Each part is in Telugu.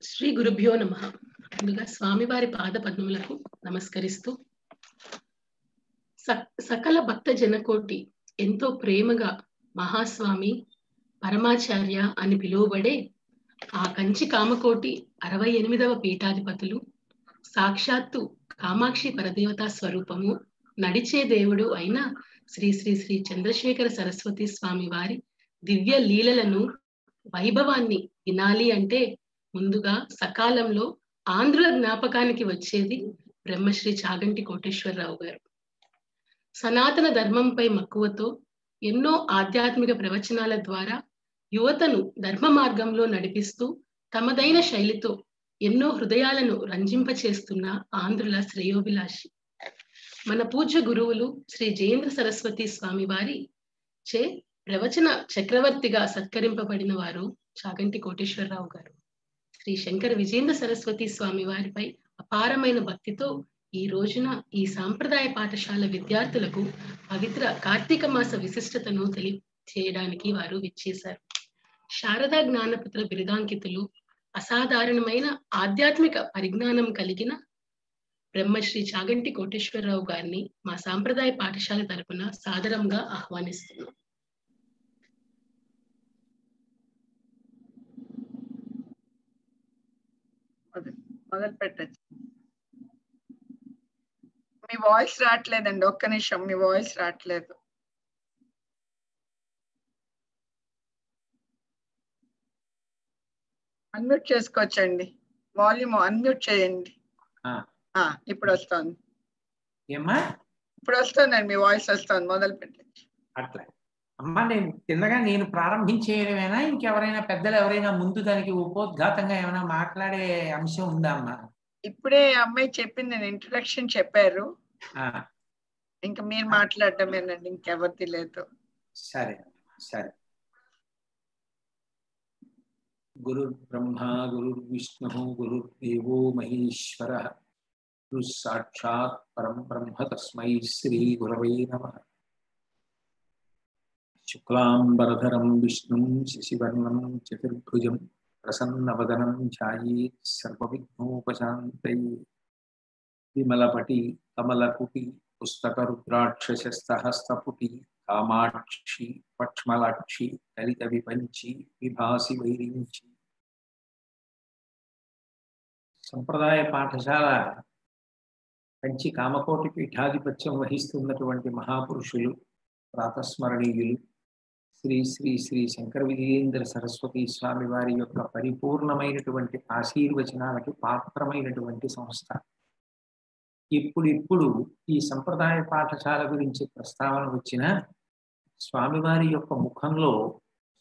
శ్రీ గురుభ్యో నమః. ముందుగా స్వామివారి పాద పద్మములకు నమస్కరిస్తూ సకల భక్త జనకోటి ఎంతో ప్రేమగా మహాస్వామి పరమాచార్య అని పిలువబడే ఆ కంచి కామకోటి 68వ పీఠాధిపతులు సాక్షాత్తు కామాక్షి పరదేవతా స్వరూపము నడిచే దేవుడు అయిన శ్రీ శ్రీ శ్రీ చంద్రశేఖర సరస్వతి స్వామి వారి దివ్య లీలలను వైభవాన్ని వినాలి అంటే ముందుగా సకాలంలో ఆంధ్రుల జ్ఞాపకానికి వచ్చేది బ్రహ్మశ్రీ చాగంటి కోటేశ్వరరావు గారు. సనాతన ధర్మంపై మక్కువతో ఎన్నో ఆధ్యాత్మిక ప్రవచనాల ద్వారా యువతను ధర్మ మార్గంలో నడిపిస్తూ తమదైన శైలితో ఎన్నో హృదయాలను రంజింపచేస్తున్న ఆంధ్రుల శ్రేయోభిలాషి. మన పూజ్య గురువులు శ్రీ జయేంద్ర సరస్వతి స్వామి వారి చే ప్రవచన చక్రవర్తిగా సత్కరింపబడిన వారు చాగంటి కోటేశ్వరరావు గారు. శ్రీ శంకర విజయేంద్ర సరస్వతి స్వామి వారిపై అపారమైన భక్తితో ఈ రోజున ఈ సాంప్రదాయ పాఠశాల విద్యార్థులకు పవిత్ర కార్తీక మాస విశిష్టతను తెలియచేయడానికి వారు విచ్చేశారు. శారదా జ్ఞానపుత్ర బిరుదాంకితులు, అసాధారణమైన ఆధ్యాత్మిక పరిజ్ఞానం కలిగిన బ్రహ్మశ్రీ చాగంటి కోటేశ్వరరావు గారిని మా సాంప్రదాయ పాఠశాల తరపున సాదరంగా ఆహ్వానిస్తున్నాం. మొదలు పెట్టచ్చు. మీ వాయిస్ రావట్లేదండి, ఒక్క నిమిషం, మీ వాయిస్ రావట్లేదు. అన్మ్యూట్ చేసుకోవచ్చండి, వాల్యూమ్ అన్మ్యూట్ చేయండి. ఇప్పుడు వస్తుంది, ఇప్పుడు వస్తుందండి, మీ వాయిస్ వస్తుంది, మొదలు పెట్టచ్చు. అట్లా అమ్మా, నేను తిన్నగా నేను ప్రారంభించేయడమేనా, ఇంకెవరైనా పెద్దలు ఎవరైనా ముందు దానికి ఉపోద్ఘాతంగా ఏమైనా మాట్లాడే అంశం ఉందా అమ్మా? ఇప్పుడే అమ్మాయి చెప్పింది, నేను ఇంట్రడక్షన్ చెప్పారు, ఇంకా మీరు మాట్లాడటమేనండి, ఇంకెవరిది లేదు. సరే సరే. గురుర్ బ్రహ్మ గురుర్ విష్ణు గురుర్దేవో మహేశ్వర గురు సాక్షాత్ పరం బ్రహ్మ తస్మై శ్రీ గురవై నమః. శుక్లాంబరధరం విష్ణుం శశివర్ణం చతుర్భుజం ప్రసన్నవదనం ధ్యాయేత్ సర్వవిఘ్నోపశాంతయే. విమలపటి కమలకుటి పుస్తకరుద్రాక్షసస్తహస్తపుటి కామాక్షి పక్ష్మలాక్షి కలిత విపంచి విభాసి వైరించి. సంప్రదాయ పాఠశాల కంచి కామకోటి పీఠాధిపత్యం వహిస్తున్నటువంటి మహాపురుషులు, ప్రాతస్మరణీయులు శ్రీ శ్రీ శ్రీ శంకర విజయేంద్ర సరస్వతి స్వామి వారి యొక్క పరిపూర్ణమైనటువంటి ఆశీర్వచనాలకు పాత్రమైనటువంటి సంస్థ. ఇప్పుడు ఈ సంప్రదాయ పాఠశాల గురించి ప్రస్తావన వచ్చిన స్వామివారి యొక్క ముఖంలో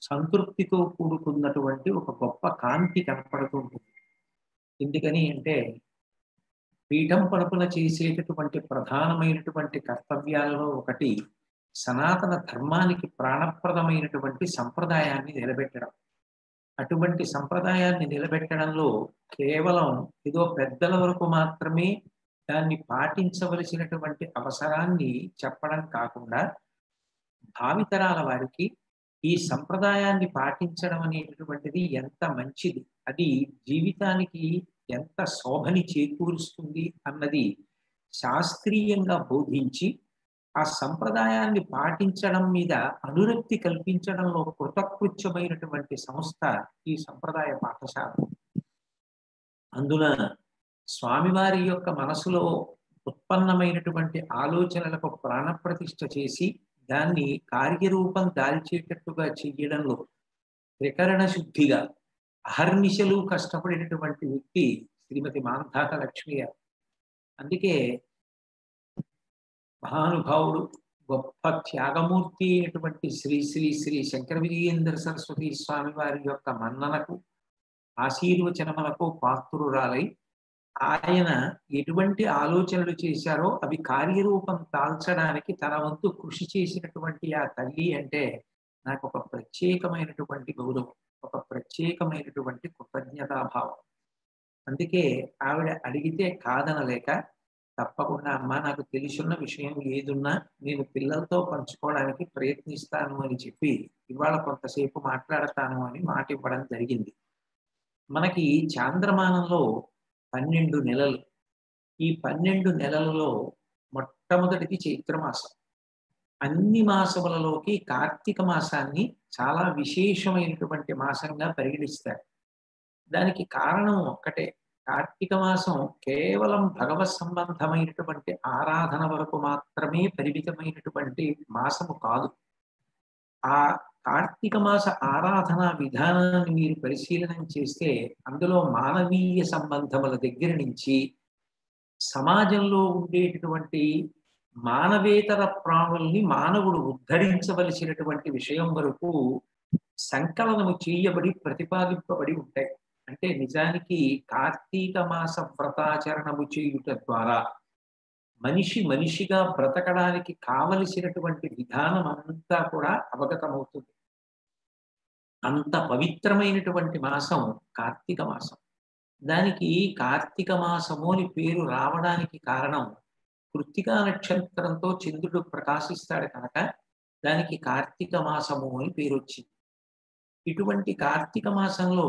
సంతృప్తితో కూడుకున్నటువంటి ఒక గొప్ప కాంతి కనపడుతూ ఉంటుంది. ఎందుకని అంటే పీఠం పడుపున చేసేటటువంటి ప్రధానమైనటువంటి కర్తవ్యాలలో ఒకటి సనాతన ధర్మానికి ప్రాణప్రదమైనటువంటి సంప్రదాయాన్ని నిలబెట్టడం. అటువంటి సంప్రదాయాన్ని నిలబెట్టడంలో కేవలం ఏదో పెద్దల వరకు మాత్రమే దాన్ని పాటించవలసినటువంటి అవసరాన్ని చెప్పడం కాకుండా భావితరాల వారికి ఈ సంప్రదాయాన్ని పాటించడం అనేటటువంటిది ఎంత మంచిది, అది జీవితానికి ఎంత శోభని చేకూరుస్తుంది అన్నది శాస్త్రీయంగా బోధించి ఆ సంప్రదాయాన్ని పాటించడం మీద అనురక్తి కల్పించడంలో కృతకృత్యమైనటువంటి సంస్థ ఈ సంప్రదాయ పాఠశాల. అందున స్వామివారి యొక్క మనసులో ఉత్పన్నమైనటువంటి ఆలోచనలకు ప్రాణప్రతిష్ఠ చేసి దాన్ని కార్యరూపం దాల్చేటట్టుగా చెయ్యడంలో త్రికరణ శుద్ధిగా అహర్నిశలు కష్టపడినటువంటి వ్యక్తి శ్రీమతి మాంధాత లక్ష్మి గారు. అందుకే మహానుభావుడు, గొప్ప త్యాగమూర్తి అయినటువంటి శ్రీ శ్రీ శ్రీ శంకర విజయేంద్ర సరస్వతి స్వామి వారి యొక్క మన్ననకు ఆశీర్వచనములకు పాత్రురాలై ఆయన ఎటువంటి ఆలోచనలు చేశారో అవి కార్యరూపం దాల్చడానికి తన వంతు కృషి చేసినటువంటి ఆ తల్లి అంటే నాకు ఒక ప్రత్యేకమైనటువంటి గౌరవం, ఒక ప్రత్యేకమైనటువంటి కృతజ్ఞతాభావం. అందుకే ఆవిడ అడిగితే కాదనలేక తప్పకుండా అమ్మ, నాకు తెలుసున్న విషయం ఏదున్నా నేను పిల్లలతో పంచుకోవడానికి ప్రయత్నిస్తాను అని చెప్పి ఇవాళ కొంతసేపు మాట్లాడతాను అని మాట ఇవ్వడం జరిగింది. మనకి చాంద్రమానంలో 12 నెలలు. ఈ 12 నెలలలో మొట్టమొదటిది చైత్రమాసం. అన్ని మాసములలోకి కార్తీక మాసాన్ని చాలా విశేషమైనటువంటి మాసంగా పరిగణిస్తారు. దానికి కారణం ఒక్కటే, కార్తీక మాసం కేవలం భగవత్ సంబంధమైనటువంటి ఆరాధన వరకు మాత్రమే పరిమితమైనటువంటి మాసము కాదు. ఆ కార్తీక మాస ఆరాధన విధానాన్ని మీరు పరిశీలన చేస్తే అందులో మానవీయ సంబంధముల దగ్గర నుంచి సమాజంలో ఉండేటటువంటి మానవేతర ప్రాణుల్ని మానవుడు ఉద్ధరించవలసినటువంటి విషయం వరకు సంకలనము చేయబడి ప్రతిపాదింపబడి ఉంటాయి. అంటే నిజానికి కార్తీక మాస వ్రతాచరణము చేయుట ద్వారా మనిషి మనిషిగా బ్రతకడానికి కావలసినటువంటి విధానం అంతా కూడా అవగతమవుతుంది. అంత పవిత్రమైనటువంటి మాసం కార్తీక మాసం. దానికి కార్తీక మాసము అని పేరు రావడానికి కారణం, కృత్తికా నక్షత్రంతో చంద్రుడు ప్రకాశిస్తాడు కనుక దానికి కార్తీక మాసము అని పేరు వచ్చింది. ఇటువంటి కార్తీక మాసంలో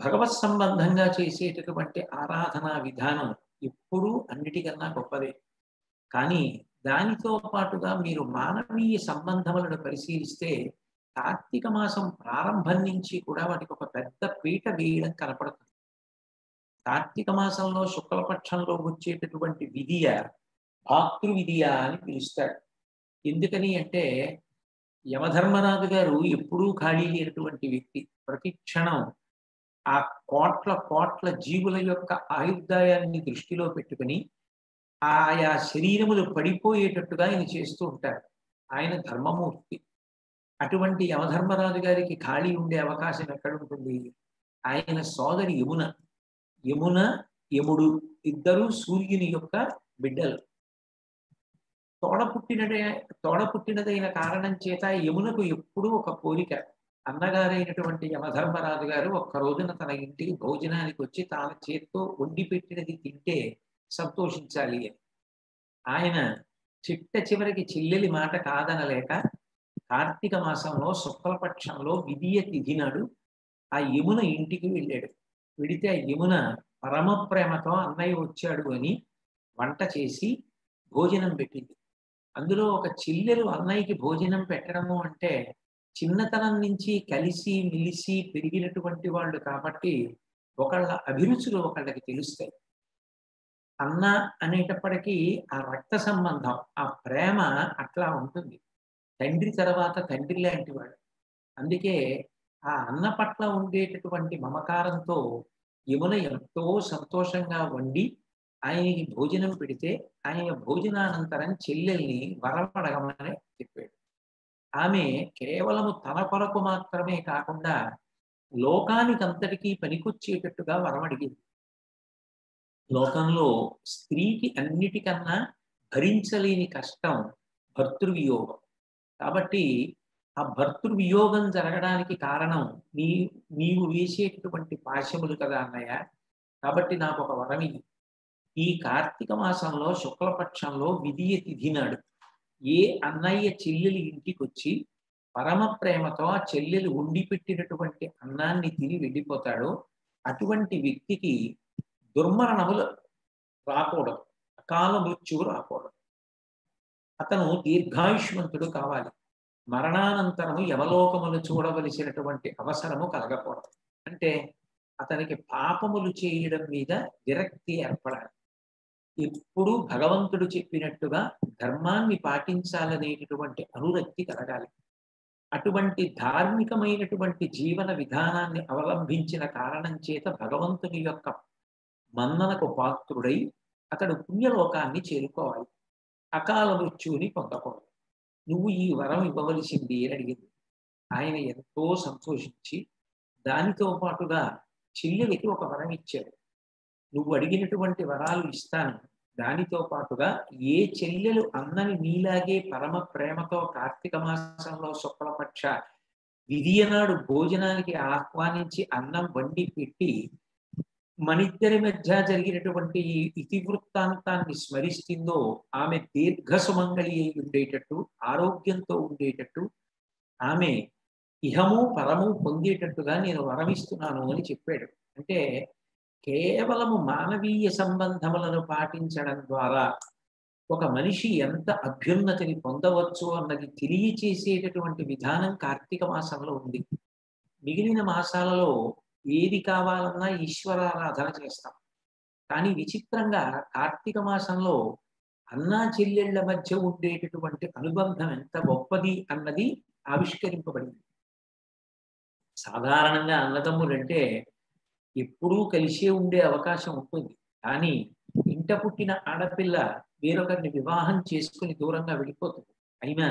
భగవత్ సంబంధంగా చేసేటటువంటి ఆరాధనా విధానం ఎప్పుడూ అన్నిటికన్నా గొప్పదే. కానీ దానితో పాటుగా మీరు మానవీయ సంబంధములను పరిశీలిస్తే కార్తీక మాసం ప్రారంభం నుంచి కూడా వాటికి ఒక పెద్ద పీట వేయడం కనపడుతుంది. కార్తీక మాసంలో శుక్లపక్షంలో వచ్చేటటువంటి విధియ భాతృవిధియ అని పిలుస్తాడు. ఎందుకని అంటే యమధర్మరాజు గారు ఎప్పుడూ ఖాళీ లేనటువంటి వ్యక్తి. ప్రతి క్షణం ఆ కోట్ల కోట్ల జీవుల యొక్క ఆయుర్దాయాన్ని దృష్టిలో పెట్టుకుని ఆయా శరీరములు పడిపోయేటట్టుగా ఆయన చేస్తూ ఉంటారు. ఆయన ధర్మమూర్తి. అటువంటి యమధర్మరాజు గారికి ఖాళీ ఉండే అవకాశం ఎక్కడుంటుంది? ఆయన సోదరి యమున, యముడు ఇద్దరు సూర్యుని యొక్క బిడ్డలు. తోడపుట్టినదైన కారణం చేత యమునకు ఎప్పుడూ ఒక కోరిక. అన్నగారైనటువంటి యమధర్మరాజు గారు ఒక్క రోజున తన ఇంటికి భోజనానికి వచ్చి తాను చేత్తో వండి పెట్టినది తింటే సంతోషించాలి అని. ఆయన చివరికి చెల్లెలి మాట కాదనలేక కార్తీక మాసంలో శుక్లపక్షంలో విధియ తిథి నాడు ఆ యమున ఇంటికి వెళ్ళాడు. వెడితే ఆ యమున పరమ ప్రేమతో అన్నయ్య వచ్చాడు అని వంట చేసి భోజనం పెట్టింది. అందులో ఒక చెల్లెలు అన్నయ్యకి భోజనం పెట్టడము అంటే చిన్నతనం నుంచి కలిసి మిలిసి పెరిగినటువంటి వాళ్ళు కాబట్టి ఒకళ్ళ అభిరుచులు ఒకళ్ళకి తెలుస్తాయి. అన్న అనేటప్పటికీ ఆ రక్త సంబంధం, ఆ ప్రేమ అట్లా ఉంటుంది. తండ్రి తర్వాత తండ్రి లాంటి వాడు. అందుకే ఆ అన్న పట్ల ఉండేటటువంటి మమకారంతో యమున ఎంతో సంతోషంగా వండి ఆయనకి భోజనం పెడితే ఆయన భోజనానంతరం చెల్లెల్ని వరం అడగమని చెప్పాడు. ఆమె కేవలము తన కొరకు మాత్రమే కాకుండా లోకానికి అంతటికీ పనికొచ్చేటట్టుగా వరం అడిగింది. లోకంలో స్త్రీకి అన్నిటికన్నా భరించలేని కష్టం భర్తృవియోగం. కాబట్టి ఆ భర్తృవియోగం జరగడానికి కారణం నీవు వేసేటటువంటి పాశములు కదా అన్నయ్య. కాబట్టి నాకు ఒక వరం ఇది. ఈ కార్తీక మాసంలో శుక్లపక్షంలో విధియ తిథి నాడు ఏ అన్నయ్య చెల్లెలి ఇంటికి వచ్చి పరమ ప్రేమతో ఆ చెల్లెలు వండి పెట్టినటువంటి అన్నాన్ని తిని వెళ్ళిపోతాడో అటువంటి వ్యక్తికి దుర్మరణములు రాకూడదు, అకాల మృత్యువు రాకూడదు. అతను దీర్ఘాయుష్మంతుడు కావాలి. మరణానంతరము యమలోకములు చూడవలసినటువంటి అవసరము కలగకూడదు. అంటే అతనికి పాపములు చేయడం మీద విరక్తి ఏర్పడాలి. ఎప్పుడు భగవంతుడు చెప్పినట్టుగా ధర్మాన్ని పాటించాలనేటటువంటి అనురక్తి కలగాలి. అటువంటి ధార్మికమైనటువంటి జీవన విధానాన్ని అవలంబించిన కారణం చేత భగవంతుని యొక్క మన్ననకు పాత్రుడై అతడు పుణ్యలోకాన్ని చేరుకోవాలి, అకాల మృత్యువుని పొందకూడదు. నువ్వు ఈ వరం ఇవ్వవలసింది అని అడిగింది. ఆయన ఎంతో సంతోషించి దానితో పాటుగా చెల్లెలికి ఒక వరం ఇచ్చాడు. నువ్వు అడిగినటువంటి వరాలు ఇస్తాను, దానితో పాటుగా ఏ చెల్లెలు అన్నని నీలాగే పరమ ప్రేమతో కార్తీక మాసంలో శుక్లపక్ష విధియనాడు భోజనానికి ఆహ్వానించి అన్నం వండి పెట్టి మనిద్దరి మధ్య జరిగినటువంటి ఇతివృత్తాంతాన్ని స్మరిస్తుందో ఆమె దీర్ఘ సుమంగళి అయి ఉండేటట్టు, ఆరోగ్యంతో ఉండేటట్టు, ఆమె ఇహము పరము పొందేటట్టుగా నేను వరమిస్తున్నాను అని చెప్పాడు. అంటే కేవలము మానవీయ సంబంధములను పాటించడం ద్వారా ఒక మనిషి ఎంత అభ్యున్నతిని పొందవచ్చు అన్నది తెలియచేసేటటువంటి విధానం కార్తీక మాసంలో ఉంది. మిగిలిన మాసాలలో ఏది కావాలన్నా ఈశ్వరారాధన చేస్తాం. కానీ విచిత్రంగా కార్తీక మాసంలో అన్నా చెల్లెళ్ల మధ్య ఉండేటటువంటి అనుబంధం ఎంత గొప్పది అన్నది ఆవిష్కరింపబడింది. సాధారణంగా అన్నదమ్ములంటే ఎప్పుడూ కలిసే ఉండే అవకాశం ఉంటుంది. కానీ ఇంట పుట్టిన ఆడపిల్ల వేరొకరిని వివాహం చేసుకుని దూరంగా వెళ్ళిపోతుంది. అయినా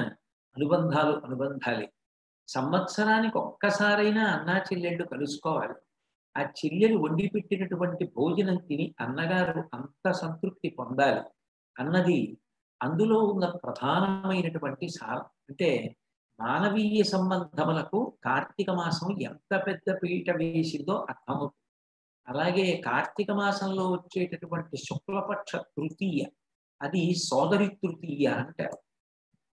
అనుబంధాలు అనుబంధాలే. సంవత్సరానికి ఒక్కసారైనా అన్నా చెల్లెళ్ళు కలుసుకోవాలి. ఆ చెల్లెలు వండి పెట్టినటువంటి భోజనం తిని అన్నగారు అంత సంతృప్తి పొందాలి అన్నది అందులో ఉన్న ప్రధానమైనటువంటి సారం. అంటే మానవీయ సంబంధములకు కార్తీక మాసం ఎంత పెద్ద పీట వేసిందో అర్థమవుతుంది. అలాగే కార్తీక మాసంలో వచ్చేటటువంటి శుక్లపక్ష తృతీయ, అది సోదరి తృతీయ అంటారు.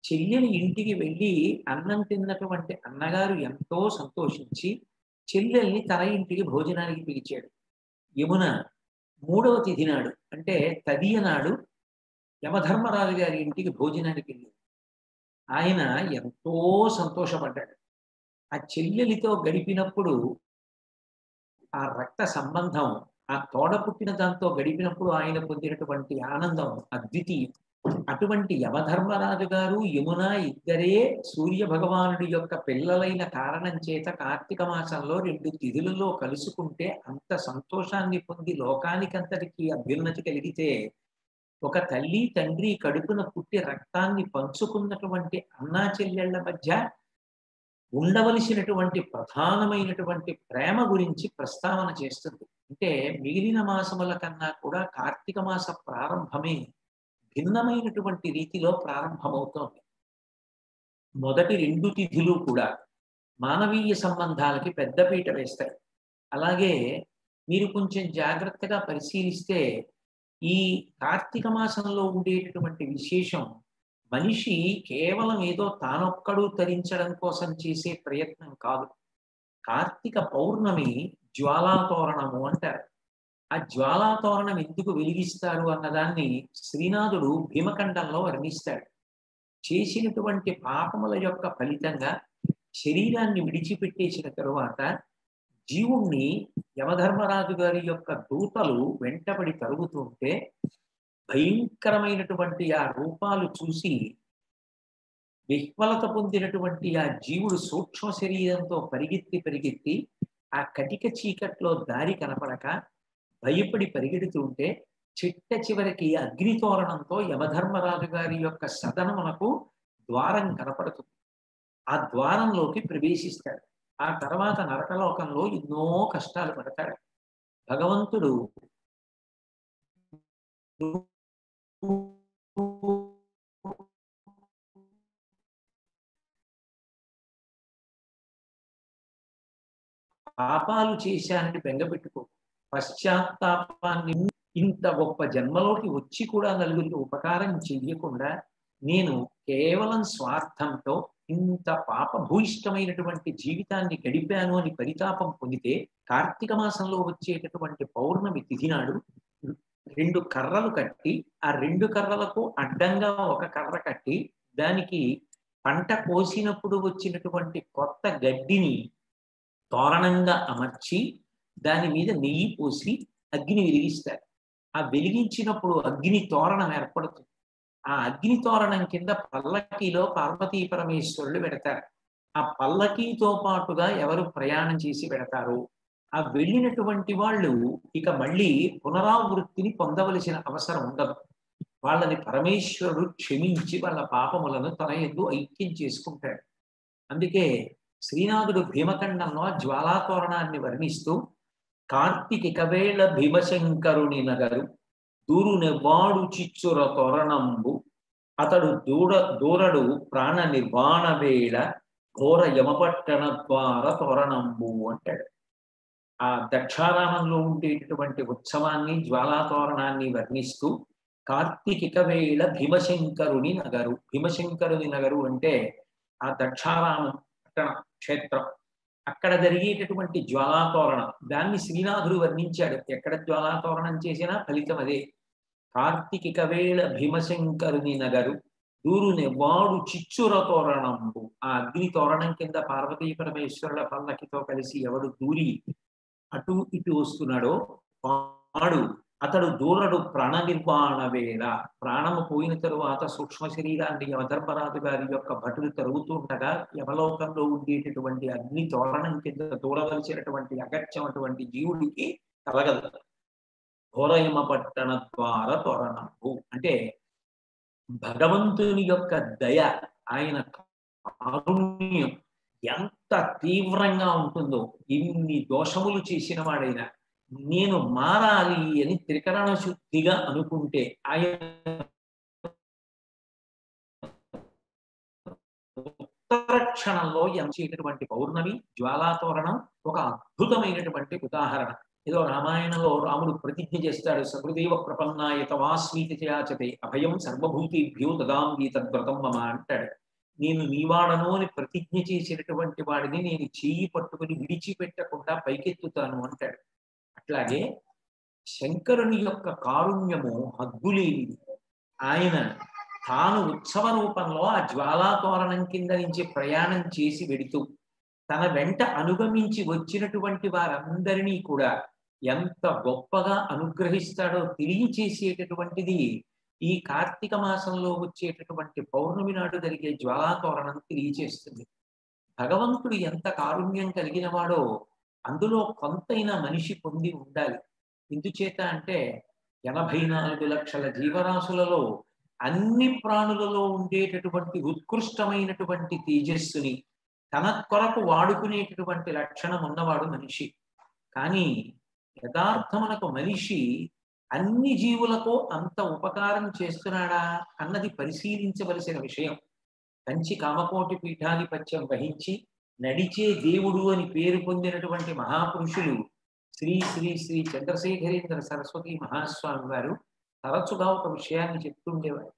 చెల్లెలి ఇంటికి వెళ్ళి అన్నం తిన్నటువంటి అన్నగారు ఎంతో సంతోషించి చెల్లెల్ని తన ఇంటికి భోజనానికి పిలిచాడు. యమున 3వ తిథి నాడు, అంటే తదియ నాడు యమధర్మరాజు గారి ఇంటికి భోజనానికి వెళ్ళింది. ఆయన ఎంతో సంతోషపడ్డాడు. ఆ చెల్లెలితో గడిపినప్పుడు ఆ రక్త సంబంధం, ఆ తోడ పుట్టిన దాంతో గడిపినప్పుడు ఆయన పొందినటువంటి ఆనందం అద్వితీయం. అటువంటి యమధర్మరాజు గారు యమున ఇద్దరే సూర్య భగవానుడి యొక్క పిల్లలైన కారణం చేత కార్తీక మాసంలో 2 తిథులలో కలుసుకుంటే అంత సంతోషాన్ని పొంది లోకానికంతటికీ అభ్యున్నతి కలిగితే, ఒక తల్లి తండ్రి కడుపున పుట్టి రక్తాన్ని పంచుకున్నటువంటి అన్నా చెల్లెళ్ల మధ్య ఉండవలసినటువంటి ప్రధానమైనటువంటి ప్రేమ గురించి ప్రస్తావన చేస్తుంది. అంటే మిగిలిన మాసముల కన్నా కూడా కార్తీక మాస ప్రారంభమే భిన్నమైనటువంటి రీతిలో ప్రారంభమవుతోంది. మొదటి 2 తిథులు కూడా మానవీయ సంబంధాలకి పెద్దపీట వేస్తాయి. అలాగే మీరు కొంచెం జాగ్రత్తగా పరిశీలిస్తే ఈ కార్తీక మాసంలో ఉండేటటువంటి విశేషం మనిషి కేవలం ఏదో తానొక్కడు తరించడం కోసం చేసే ప్రయత్నం కాదు. కార్తీక పౌర్ణమి జ్వాలాతోరణము అంటారు. ఆ జ్వాలాతోరణం ఎందుకు వెలిగిస్తారు అన్నదాన్ని శ్రీనాథుడు భీమఖండంలో వర్ణిస్తాడు. చేసినటువంటి పాపముల యొక్క ఫలితంగా శరీరాన్ని విడిచిపెట్టేసిన తరువాత జీవుణ్ణి యమధర్మరాజు గారి యొక్క దూతలు వెంటబడి తరుగుతుంటే భయంకరమైనటువంటి ఆ రూపాలు చూసి విహ్వలత పొందినటువంటి ఆ జీవుడు సూక్ష్మ శరీరంతో పరిగెత్తి ఆ కటిక చీకట్లో దారి కనపడక భయపడి పరిగెడుతుంటే చిట్ట చివరికి అగ్నితోరణంతో యమధర్మరాజు గారి యొక్క సదనమునకు ద్వారం కనపడుతుంది. ఆ ద్వారంలోకి ప్రవేశిస్తాడు. ఆ తర్వాత నరకలోకంలో ఎన్నో కష్టాలు పడతాడు. భగవంతుడు పాపాలు చేశానని బెంగపెట్టుకో, పశ్చాత్తాపాన్ని ఇంత గొప్ప జన్మలోకి వచ్చి కూడా నలుగురికి ఉపకారం చెయ్యకుండా నేను కేవలం స్వార్థంతో ఇంత పాపభూయిష్టమైనటువంటి జీవితాన్ని గడిపాను అని పరితాపం పొందితే కార్తీక మాసంలో వచ్చేటటువంటి పౌర్ణమి తిథి నాడు 2 కర్రలు కట్టి ఆ 2 కర్రలకు అడ్డంగా ఒక కర్ర కట్టి దానికి పంట కోసినప్పుడు వచ్చినటువంటి కొత్త గడ్డిని తోరణంగా అమర్చి దాని మీద నెయ్యి పోసి అగ్ని వెలిగిస్తారు. ఆ వెలిగించినప్పుడు అగ్ని తోరణం ఏర్పడుతుంది. ఆ అగ్ని తోరణం కింద పల్లకీలో పార్వతీ పరమేశ్వరులు పెడతారు. ఆ పల్లకీతో పాటుగా ఎవరు ప్రయాణం చేసి పెడతారు, ఆ వెళ్ళినటువంటి వాళ్ళు ఇక మళ్ళీ పునరావృత్తిని పొందవలసిన అవసరం ఉండదు. వాళ్ళని పరమేశ్వరుడు క్షమించి వాళ్ళ పాపములను తన యందు ఐక్యం చేసుకుంటాడు. అందుకే శ్రీనాథుడు భీమఖండంలో జ్వాలాతోరణాన్ని వర్ణిస్తూ కార్తీక వేళ భీమశంకరుని నగరు దూరునెవ్వాడు చిచ్చుర తోరణంబు అతడు దూరడు ప్రాణ నిర్వాణ వేళ ఘోర యమపట్టణ ద్వార తోరణంబు అంటాడు. ఆ దక్షారామంలో ఉండేటటువంటి ఉత్సవాన్ని జ్వాలాతోరణాన్ని వర్ణిస్తూ కార్తీకిక వేళ భీమశంకరుని నగరు. భీమశంకరుని నగరు అంటే ఆ దక్షారామం పట్టణ క్షేత్రం, అక్కడ జరిగేటటువంటి జ్వాలాతోరణం, దాన్ని శ్రీనాథుడు వర్ణించాడు. ఎక్కడ జ్వాలాతోరణం చేసినా ఫలితం అదే. కార్తీకిక వేళ భీమశంకరుని నగరు దూరునే వాడు చిచ్చుర తోరణంబు. ఆ అగ్ని తోరణం కింద పార్వతీ పరమేశ్వరుల పల్లకితో కలిసి ఎవడు దూరి అటు ఇటు వస్తున్నాడో వాడు అతడు దూరడు ప్రాణ నిర్వాణ వేళ. ప్రాణము పోయిన తరువాత సూక్ష్మ శరీరాన్ని యమధర్మరాజు గారి యొక్క భటులు తరుగుతూ ఉండగా యమలోకంలో ఉండేటటువంటి అగ్ని తోరణం కింద దూరవలసినటువంటి అగత్యం అటువంటి జీవుడికి కలగదు. ఘోరయమ పట్టణ ద్వార తోరణము అంటే భగవంతుని యొక్క దయ, ఆయన కారుణ్యం ఎంత తీవ్రంగా ఉంటుందో. ఇన్ని దోషములు చేసిన వాడైనా నేను మారాలి అని త్రికరణ శుద్ధిగా అనుకుంటే ఆయన ఉత్తర క్షణంలో ఎంచేటటువంటి పౌర్ణమి జ్వాలాతోరణం ఒక అద్భుతమైనటువంటి ఉదాహరణ. ఏదో రామాయణంలో రాముడు ప్రతిజ్ఞ చేస్తాడు, సకృదేవ ప్రపన్నాయ తవాస్మీతి చేయాచతే అభయం సర్వభూతిభ్యో దదాంగి తద్వ్రతం మమ అంటాడు. నేను నీవాడను అని ప్రతిజ్ఞ చేసినటువంటి వాడిని నేను చెయ్యి పట్టుకుని విడిచిపెట్టకుండా పైకెత్తుతాను అంటాడు. అట్లాగే శంకరుని యొక్క కారుణ్యము హద్దులేనిది. ఆయన తాను ఉత్సవ రూపంలో ఆ జ్వాలాతోరణం కింద నుంచి ప్రయాణం చేసి వెడుతూ తన వెంట అనుగమించి వచ్చినటువంటి వారందరినీ కూడా ఎంత గొప్పగా అనుగ్రహిస్తాడో తెలియచేసేటటువంటిది ఈ కార్తీక మాసంలో వచ్చేటటువంటి పౌర్ణమి నాడు జరిగే జ్వాలాతోరణం తెలియచేస్తుంది. భగవంతుడు ఎంత కారుణ్యం కలిగిన వాడో అందులో కొంతైనా మనిషి పొంది ఉండాలి. ఎందుచేత అంటే 84 లక్షల జీవరాశులలో అన్ని ప్రాణులలో ఉండేటటువంటి ఉత్కృష్టమైనటువంటి తేజస్సుని తన కొరకు వాడుకునేటటువంటి లక్షణం ఉన్నవాడు మనిషి. కానీ యథార్థమునకు మనిషి అన్ని జీవులకు అంత ఉపకారం చేస్తున్నాడా అన్నది పరిశీలించవలసిన విషయం. కంచి కామకోటి పీఠాధిపత్యం వహించి నడిచే దేవుడు అని పేరు పొందినటువంటి మహాపురుషులు శ్రీ శ్రీ శ్రీ చంద్రశేఖరేంద్ర సరస్వతి మహాస్వామి వారు తరచుగా ఒక విషయాన్ని చెప్తుండేవారు.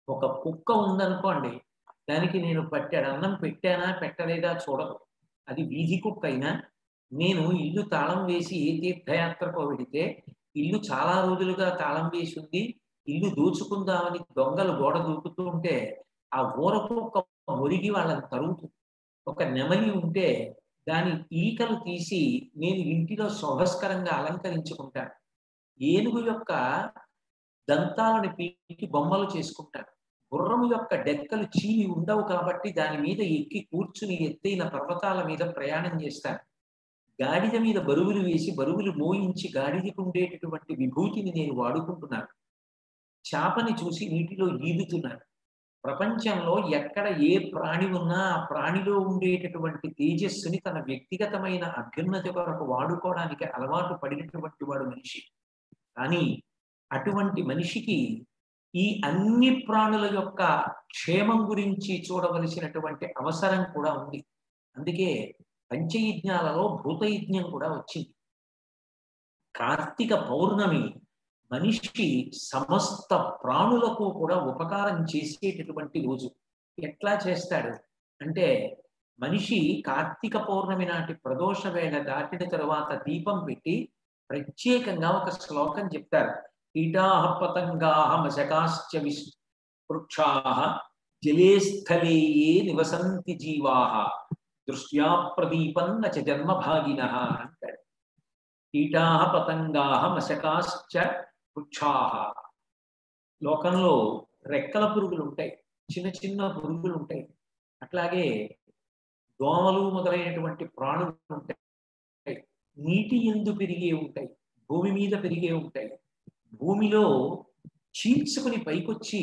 ఒక కుక్క ఉందనుకోండి, దానికి నేను పట్టాడు అన్నం పెట్టానా పెట్టలేదా చూడదు. అది వీధి కుక్క అయినా నేను ఇల్లు తాళం వేసి ఏ తీర్థయాత్రకు వెడితే ఇల్లు చాలా రోజులుగా తాళం వేసి ఉంది, ఇల్లు దోచుకుందామని దొంగలు గోడ దూకుతూ ఉంటే ఆ ఊరకు ఒక మురిగి వాళ్ళని తరుగుతుంది. ఒక నెమలి ఉంటే దాని ఈకలు తీసి నేను ఇంటిలో శోభస్కరంగా అలంకరించుకుంటాను. ఏనుగు యొక్క దంతాలను పీకి బొమ్మలు చేసుకుంటాను. గుర్రము యొక్క డెక్కలు చీలి ఉండవు కాబట్టి దాని మీద ఎక్కి కూర్చుని ఎత్తైన పర్వతాల మీద ప్రయాణం చేస్తాను. గాడిద మీద బరువులు వేసి బరువులు మోయించి గాడిదకు ఉండేటటువంటి విభూతిని నేను వాడుకుంటున్నాను. చేపని చూసి నీటిలో ఈదుతున్నాను. ప్రపంచంలో ఎక్కడ ఏ ప్రాణి ఉన్నా ఆ ప్రాణిలో ఉండేటటువంటి తేజస్సుని తన వ్యక్తిగతమైన అభ్యున్నతి కొరకు వాడుకోవడానికి అలవాటు పడినటువంటి వాడు మనిషి. కానీ అటువంటి మనిషికి ఈ అన్ని ప్రాణుల యొక్క క్షేమం గురించి చూడవలసినటువంటి అవసరం కూడా ఉంది. అందుకే పంచయజ్ఞాలలో భూతయజ్ఞం కూడా వచ్చింది. కార్తీక పౌర్ణమి మనిషి సమస్త ప్రాణులకు కూడా ఉపకారం చేసేటటువంటి రోజు. ఎట్లా చేస్తాడు అంటే, మనిషి కార్తీక పౌర్ణమి నాటి ప్రదోష వేళ దాటిన తరువాత దీపం పెట్టి ప్రత్యేకంగా ఒక శ్లోకం చెప్తారు. కీటాః పతంగాః మశకాశ్చ వృక్షాః జలే స్థలే నివసంతి జీవాః దృష్ట్యా ప్రదీపన్న చ జన్మభాగినః అంటాడు. కీటాః పతంగాః మశకాశ్చ వృక్షాః. లోకంలో రెక్కల పురుగులు ఉంటాయి, చిన్న చిన్న పురుగులు ఉంటాయి. అట్లాగే దోమలు మొదలైనటువంటి ప్రాణులు ఉంటాయి. నీటి యందు పెరిగే ఉంటాయి, భూమి మీద పెరిగే ఉంటాయి. భూమిలో చీల్చుకుని పైకొచ్చి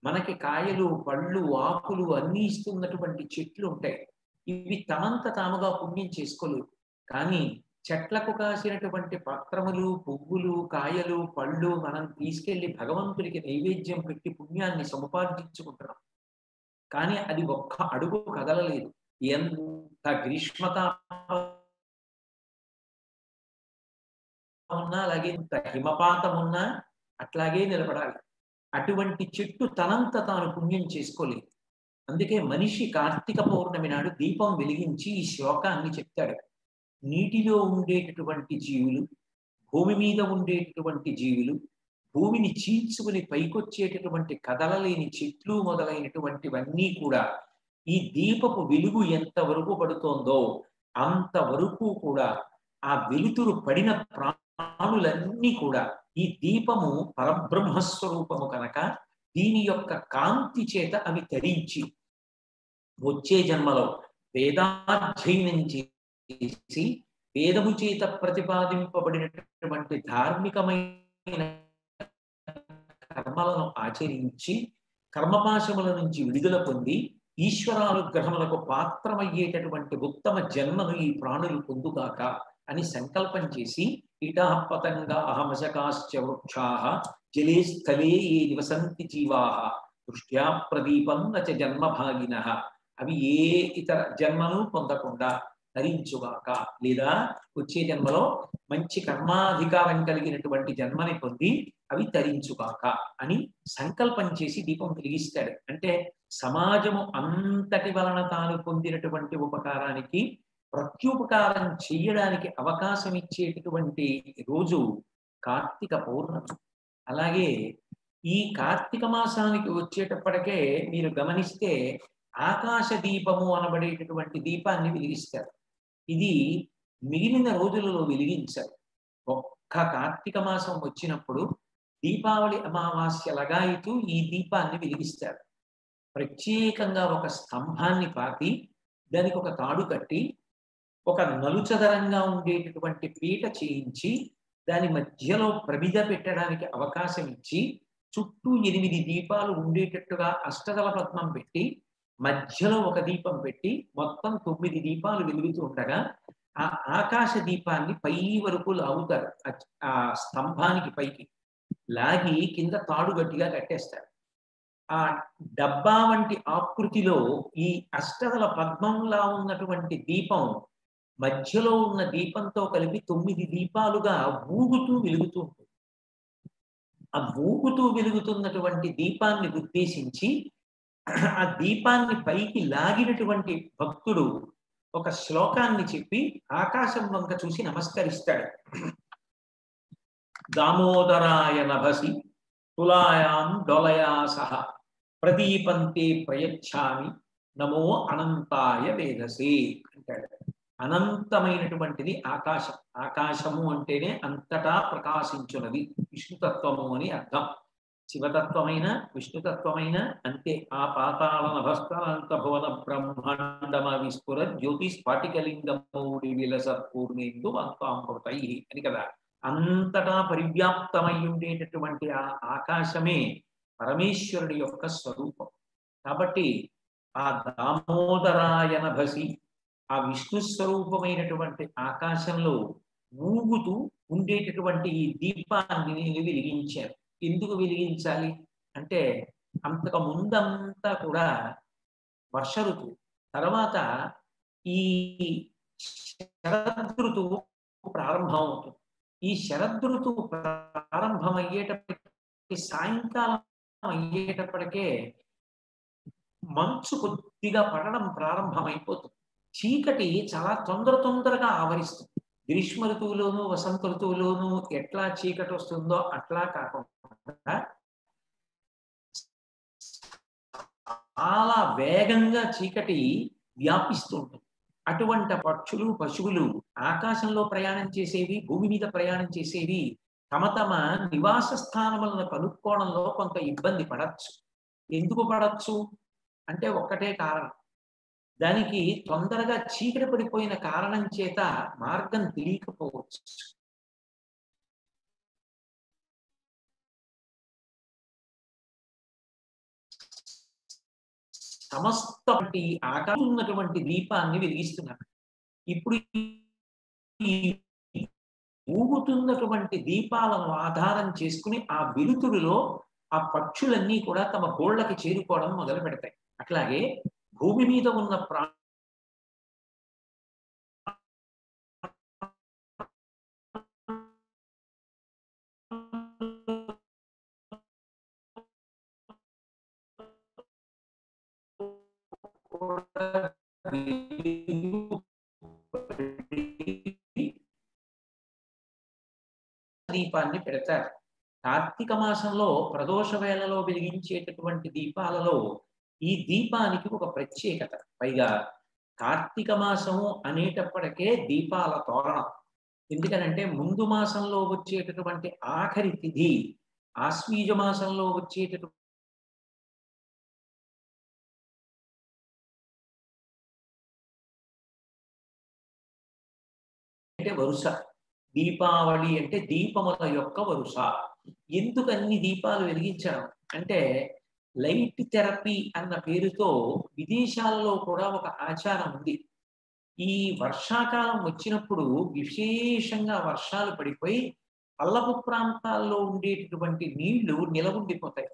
మనకి కాయలు పళ్ళు ఆకులు అన్ని ఇస్తున్నటువంటి చెట్లు ఉంటాయి. ఇవి తమంత తాముగా పుణ్యం చేసుకోలేవు. కానీ చెట్లకు కాసినటువంటి పత్రములు పువ్వులు కాయలు పళ్ళు మనం తీసుకెళ్లి భగవంతుడికి నైవేద్యం పెట్టి పుణ్యాన్ని సముపార్జించుకుంటున్నాం. కానీ అది ఒక్క అడుగు కదలలేదు. ఎంత గ్రీష్మత ఉన్నా, అలాగే హిమపాతం ఉన్నా అట్లాగే నిలబడాలి. అటువంటి చెట్టు తనంత తాను పుణ్యం చేసుకోలేదు. అందుకే మనిషి కార్తీక పౌర్ణమి నాడు దీపం వెలిగించి ఈ శ్లోకాన్ని చెప్తాడు. నీటిలో ఉండేటటువంటి జీవులు, భూమి మీద ఉండేటటువంటి జీవులు, భూమిని చీల్చుకుని పైకొచ్చేటటువంటి కదలలేని చెట్లు మొదలైనటువంటివన్నీ కూడా ఈ దీపపు వెలుగు ఎంతవరకు పడుతోందో అంతవరకు కూడా ఆ వెలుతురు పడిన ప్రాణులన్నీ కూడా ఈ దీపము పరబ్రహ్మస్వరూపము కనుక దీని యొక్క కాంతి చేత అవి తరించి వచ్చే జన్మలో వేదాధ్యయనం చేసి వేదము చేత ప్రతిపాదింపబడినటువంటి ధార్మికమైన కర్మలను ఆచరించి కర్మపాశముల నుంచి విడుదల పొంది ఈశ్వరానుగ్రహములకు పాత్రమయ్యేటటువంటి ఉత్తమ జన్మను ఈ ప్రాణులు పొందుగాక అని సంకల్పం చేసి ఇటా పతంగా అహమశకాశ్చ వృక్షాః జలే స్థలే ఏ నివసంతి జీవాః దృష్ట్యా ప్రదీపం నచ జన్మభాగినః అవి ఏ ఇతర జన్మను పొందకుండా ధరించుగాక, లేదా వచ్చే జన్మలో మంచి కర్మాధికారం కలిగినటువంటి జన్మని పొంది అవి తరించుగాక అని సంకల్పం చేసి దీపం వెలిగిస్తాడు. అంటే సమాజము అంతటి వలన తాను పొందినటువంటి ఉపకారానికి ప్రత్యుపకారం చెయ్యడానికి అవకాశం ఇచ్చేటటువంటి రోజు కార్తీక పౌర్ణమి. అలాగే ఈ కార్తీక మాసానికి వచ్చేటప్పటికే మీరు గమనిస్తే ఆకాశ దీపము అనబడేటటువంటి దీపాన్ని వెలిగిస్తారు. ఇది మిగిలిన రోజులలో వెలిగించారు. ఒక్క కార్తీక మాసం వచ్చినప్పుడు దీపావళి అమావాస్య లగాయితూ ఈ దీపాన్ని వెలిగిస్తారు. ప్రత్యేకంగా ఒక స్తంభాన్ని పాతి దానికి ఒక తాడు కట్టి ఒక నలుచదరంగా ఉండేటటువంటి పీట చేయించి దాని మధ్యలో ప్రమిద పెట్టడానికి అవకాశం ఇచ్చి చుట్టూ 8 దీపాలు ఉండేటట్టుగా అష్టదళ పద్మం పెట్టి మధ్యలో ఒక దీపం పెట్టి మొత్తం 9 దీపాలు వెలుగుతూ ఉండగా ఆ ఆకాశ దీపాన్ని పై వరకు లాగుతారు. ఆ స్తంభానికి పైకి లాగి కింద తాడు గట్టిగా కట్టేస్తారు. ఆ డబ్బా వంటి ఆకృతిలో ఈ అష్టదళ పద్మంలా ఉన్నటువంటి దీపం మధ్యలో ఉన్న దీపంతో కలిపి 9 దీపాలుగా ఊగుతూ వెలుగుతూ ఉంటుంది. ఆ ఊగుతూ వెలుగుతున్నటువంటి దీపాన్ని ఉద్దేశించి ఆ దీపాన్ని పైకి లాగినటువంటి భక్తుడు ఒక శ్లోకాన్ని చెప్పి ఆకాశం వంక చూసి నమస్కరిస్తాడు. దామోదరాయ నభసి తులాయాం డొలయా సహ ప్రదీపంతే ప్రయచ్ఛామి నమో అనంతాయ వేదసే అంటాడు. అనంతమైనటువంటిది ఆకాశం. ఆకాశము అంటేనే అంతటా ప్రకాశించున్నది, విష్ణుతత్వము అని అర్థం. శివతత్వమైన విష్ణుతత్వమైన అంతే. ఆ పాతాళ నభస్థలంత భువన బ్రహ్మాండమ విస్ఫుర జ్యోతి స్ఫాటికలింగమౌడి విలసత్ పూర్ణేందు అంతామృతై అని కదా. అంతటా పరివ్యాప్తమై ఉండేటటువంటి ఆ ఆకాశమే పరమేశ్వరుడి యొక్క స్వరూపం. కాబట్టి ఆ దామోదరాయ నభసి ఆ విష్ణు స్వరూపమైనటువంటి ఆకాశంలో ఊగుతూ ఉండేటటువంటి ఈ దీపాన్ని నేను వెలిగించాను. ఎందుకు వెలిగించాలి అంటే అంతకు ముందంతా కూడా వర్ష ఋతువు, తర్వాత ఈ శరదృతువు ప్రారంభం అవుతుంది. ఈ శరదృతువు ప్రారంభమయ్యేటప్పటికి సాయంకాలం అయ్యేటప్పటికే మంచు కొద్దిగా పడడం ప్రారంభమైపోతుంది. చీకటి చాలా తొందరగా ఆవరిస్తుంది. గ్రీష్మ ఋతువులోను వసంత ఋతువులోను ఎట్లా చీకటి వస్తుందో అట్లా కాకుండా చాలా వేగంగా చీకటి వ్యాపిస్తూ ఉంటుంది. అటువంటి పక్షులు పశువులు ఆకాశంలో ప్రయాణం చేసేవి, భూమి మీద ప్రయాణం చేసేవి తమ తమ నివాస స్థానములను కనుక్కోవడంలో కొంత ఇబ్బంది పడచ్చు. ఎందుకు పడచ్చు అంటే ఒక్కటే కారణం, దానికి తొందరగా చీకటి పడిపోయిన కారణం చేత మార్గం తెలియకపోవచ్చు. సమస్త ఆకాశం ఉన్నటువంటి దీపాన్ని వెలిగిస్తున్నారు. ఇప్పుడు ఈ ఊగుతున్నటువంటి దీపాలను ఆధారం చేసుకుని ఆ వెలుతురులో ఆ పక్షులన్నీ కూడా తమ గోళ్ళకి చేరుకోవడం మొదలు పెడతాయి. అట్లాగే భూమి మీద ఉన్న దీపాన్ని పెడతారు. కార్తీక మాసంలో ప్రదోష వేళలో వెలిగించేటటువంటి దీపాలలో ఈ దీపానికి ఒక ప్రత్యేకత. పైగా కార్తీక మాసం అనేటప్పటికే దీపాల తోరణం. ఎందుకనంటే ముందు మాసంలో వచ్చేటటువంటి ఆఖరి తిథి ఆశ్వీజ మాసంలో వచ్చేటటువంటి వరుస. దీపావళి అంటే దీపముల యొక్క వరుస. ఎందుకు అన్ని దీపాలు వెలిగించడం అంటే లైట్ థెరపీ అన్న పేరుతో విదేశాలలో కూడా ఒక ఆచారం ఉంది. ఈ వర్షాకాలం వచ్చినప్పుడు విశేషంగా వర్షాలు పడిపోయి పల్లపు ప్రాంతాల్లో ఉండేటటువంటి నీళ్లు నిలవుండిపోతాయి.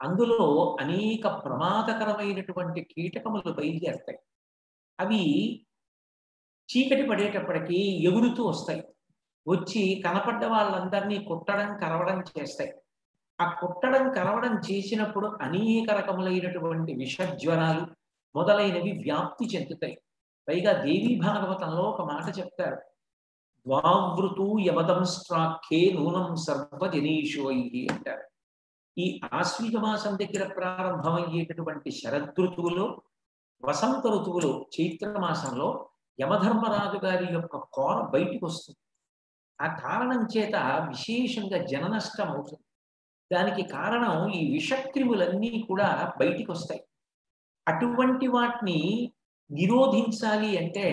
అందులో అనేక ప్రమాదకరమైనటువంటి కీటకములు బయలుదేరుతాయి. అవి చీకటి పడేటప్పటికీ ఎగురుతూ వస్తాయి. వచ్చి కనపడ్డ వాళ్ళందరినీ కుట్టడం కరవడం చేస్తాయి. ఆ కుట్టడం కరవడం చేసినప్పుడు అనేక రకములైనటువంటి విషజ్వరాలు మొదలైనవి వ్యాప్తి చెందుతాయి. పైగా దేవీ భాగవతంలో ఒక మాట చెప్తారు, ద్వావృతు యమదంస్ట్రాఖ్యే నూనం సర్వజనీషోై అంటారు. ఈ ఆశ్వీజ మాసం దగ్గర ప్రారంభమయ్యేటటువంటి శరదృతువులో, వసంత ఋతువులో చైత్ర మాసంలో యమధర్మరాజు గారి యొక్క కోర బయటికి వస్తుంది. ఆ కారణం చేత విశేషంగా జననష్టం అవుతుంది. దానికి కారణం ఈ విషక్రిములన్నీ కూడా బయటికి వస్తాయి. అటువంటి వాటిని నిరోధించాలి అంటే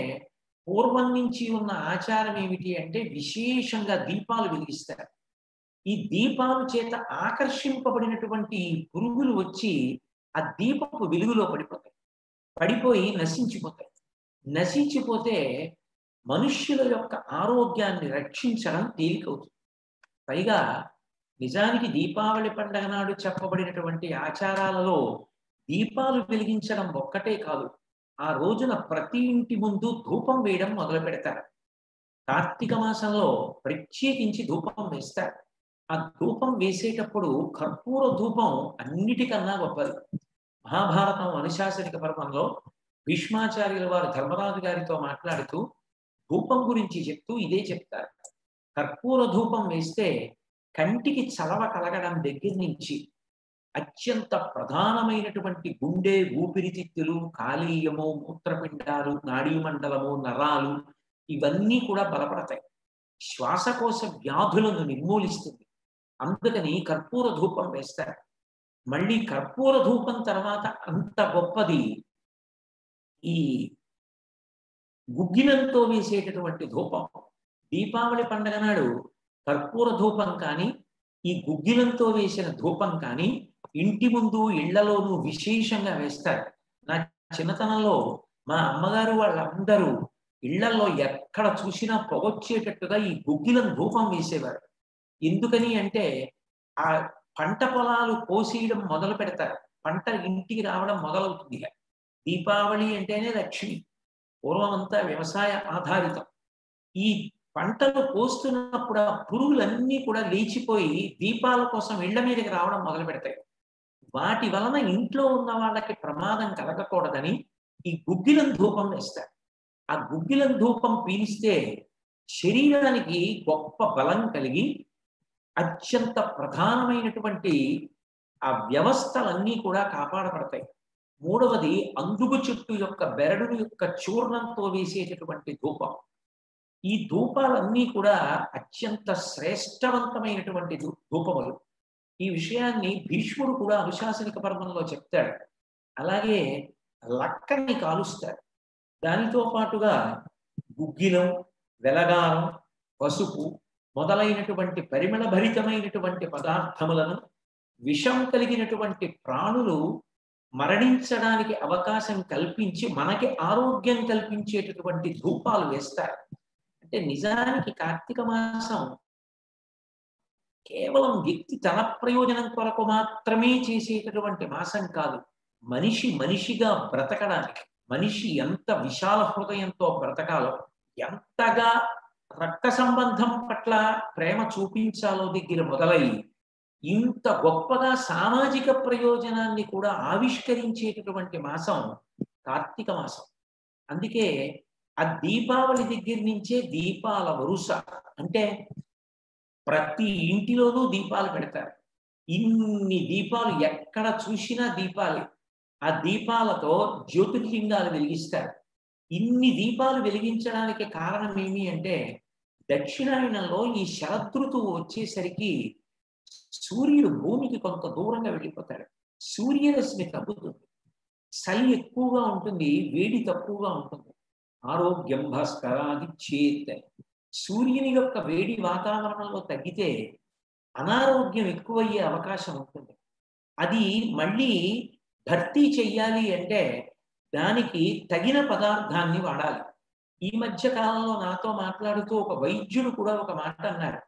పూర్వం నుంచి ఉన్న ఆచారం ఏమిటి అంటే విశేషంగా దీపాలు వెలిగిస్తారు. ఈ దీపాల చేత ఆకర్షింపబడినటువంటి పురుగులు వచ్చి ఆ దీపపు వెలుగులో పడిపోతాయి. పడిపోయి నశించిపోతాయి. నశించిపోతే మనుష్యుల యొక్క ఆరోగ్యాన్ని రక్షించడం తేలికవుతుంది. పైగా నిజానికి దీపావళి పండగ నాడు చెప్పబడినటువంటి ఆచారాలలో దీపాలు వెలిగించడం ఒక్కటే కాదు, ఆ రోజున ప్రతి ఇంటి ముందు ధూపం వేయడం మొదలు పెడతారు. కార్తీక మాసంలో ప్రత్యేకించి ధూపం వేస్తారు. ఆ ధూపం వేసేటప్పుడు కర్పూర ధూపం అన్నిటికన్నా గొప్పది. మహాభారతం అనుశాసనిక పర్వంలో భీష్మాచార్యుల వారు ధర్మరాజు గారితో మాట్లాడుతూ ధూపం గురించి చెప్తూ ఇదే చెప్తారు. కర్పూర ధూపం వేస్తే కంటికి చలవ కలగడం దగ్గర నుంచి అత్యంత ప్రధానమైనటువంటి గుండె, ఊపిరితిత్తులు, కాలీయము, మూత్రపిండాలు, నాడీమండలము, నరాలు ఇవన్నీ కూడా బలపడతాయి. శ్వాసకోశ వ్యాధులను నిర్మూలిస్తుంది. అందుకని కర్పూర ధూపం వేస్తారు. మళ్ళీ కర్పూర ధూపం తర్వాత అంత గొప్పది ఈ గుగ్గిలంతో వేసేటటువంటి ధూపం. దీపావళి పండగ నాడు కర్పూర ధూపం కానీ ఈ గుగ్గిలంతో వేసిన ధూపం కానీ ఇంటి ముందు ఇళ్లలోనూ విశేషంగా వేస్తారు. నా చిన్నతనంలో మా అమ్మగారు వాళ్ళందరూ ఇళ్లలో ఎక్కడ చూసినా పొగొచ్చేటట్టుగా ఈ గుగ్గిలం ధూపం వేసేవారు. ఎందుకని అంటే ఆ పంట పొలాలు కోసేయడం మొదలు పెడతారు. పంట ఇంటికి రావడం మొదలవుతుంది. దీపావళి అంటేనే లక్ష్మి. పూర్వం అంతా వ్యవసాయ ఆధారితం. ఈ పంటలు కోస్తున్నప్పుడు ఆ పురుగులన్నీ కూడా లేచిపోయి దీపాల కోసం ఇళ్ల మీదకి రావడం మొదలు పెడతాయి. వాటి వలన ఇంట్లో ఉన్న వాళ్ళకి ప్రమాదం కలగకూడదని ఈ గుగ్గిలం ధూపం వేస్తారు. ఆ గుగ్గిలం ధూపం పీలిస్తే శరీరానికి గొప్ప బలం కలిగి అత్యంత ప్రధానమైనటువంటి ఆ వ్యవస్థలన్నీ కూడా కాపాడబడతాయి. మూడవది అందుగు చెట్టు యొక్క బెరడు యొక్క చూర్ణంతో వేసేటటువంటి ధూపం. ఈ ధూపాలన్నీ కూడా అత్యంత శ్రేష్టవంతమైనటువంటి ధూపములు. ఈ విషయాన్ని భీష్ముడు కూడా అనుశాసనిక పర్వంలో చెప్తాడు. అలాగే లక్కని కాలుస్తారు. దానితో పాటుగా గుగ్గిలం, వెలగారం, పసుపు మొదలైనటువంటి పరిమళ భరితమైనటువంటి పదార్థములను విషం కలిగినటువంటి ప్రాణులు మరణించడానికి అవకాశం కల్పించి మనకి ఆరోగ్యం కల్పించేటటువంటి ధూపాలు వేస్తారు. అంటే నిజానికి కార్తీక మాసం కేవలం వ్యక్తి తన ప్రయోజనం కొరకు మాత్రమే చేసేటటువంటి మాసం కాదు. మనిషి మనిషిగా బ్రతకడానికి, మనిషి ఎంత విశాల హృదయంతో బ్రతకాలో, ఎంతగా రక్త సంబంధం పట్ల ప్రేమ చూపించాలో దగ్గర మొదలై ఇంత గొప్పగా సామాజిక ప్రయోజనాన్ని కూడా ఆవిష్కరించేటటువంటి మాసం కార్తీక మాసం. అందుకే ఆ దీపావళి దగ్గర నుంచే దీపాల వరుస. అంటే ప్రతి ఇంటిలోనూ దీపాలు పెడతారు. ఇన్ని దీపాలు ఎక్కడ చూసినా దీపాలే. ఆ దీపాలతో జ్యోతిర్లింగాలు వెలిగిస్తారు. ఇన్ని దీపాలు వెలిగించడానికి కారణం ఏమి అంటే దక్షిణాయనంలో ఈ శరదృతువు వచ్చేసరికి సూర్యుడు భూమికి కొంత దూరంగా వెళ్ళిపోతాడు. సూర్యరశ్మి తగ్గుతుంది, చలి ఎక్కువగా ఉంటుంది, వేడి తక్కువగా ఉంటుంది. ఆరోగ్యం భాస్కరాది చేత్. సూర్యుని యొక్క వేడి వాతావరణంలో తగ్గితే అనారోగ్యం ఎక్కువయ్యే అవకాశం ఉంటుంది. అది మళ్ళీ భర్తీ చెయ్యాలి అంటే దానికి తగిన పదార్థాన్ని వాడాలి. ఈ మధ్య కాలంలో నాతో మాట్లాడుతూ ఒక వైద్యుడు కూడా ఒక మాట అన్నారు.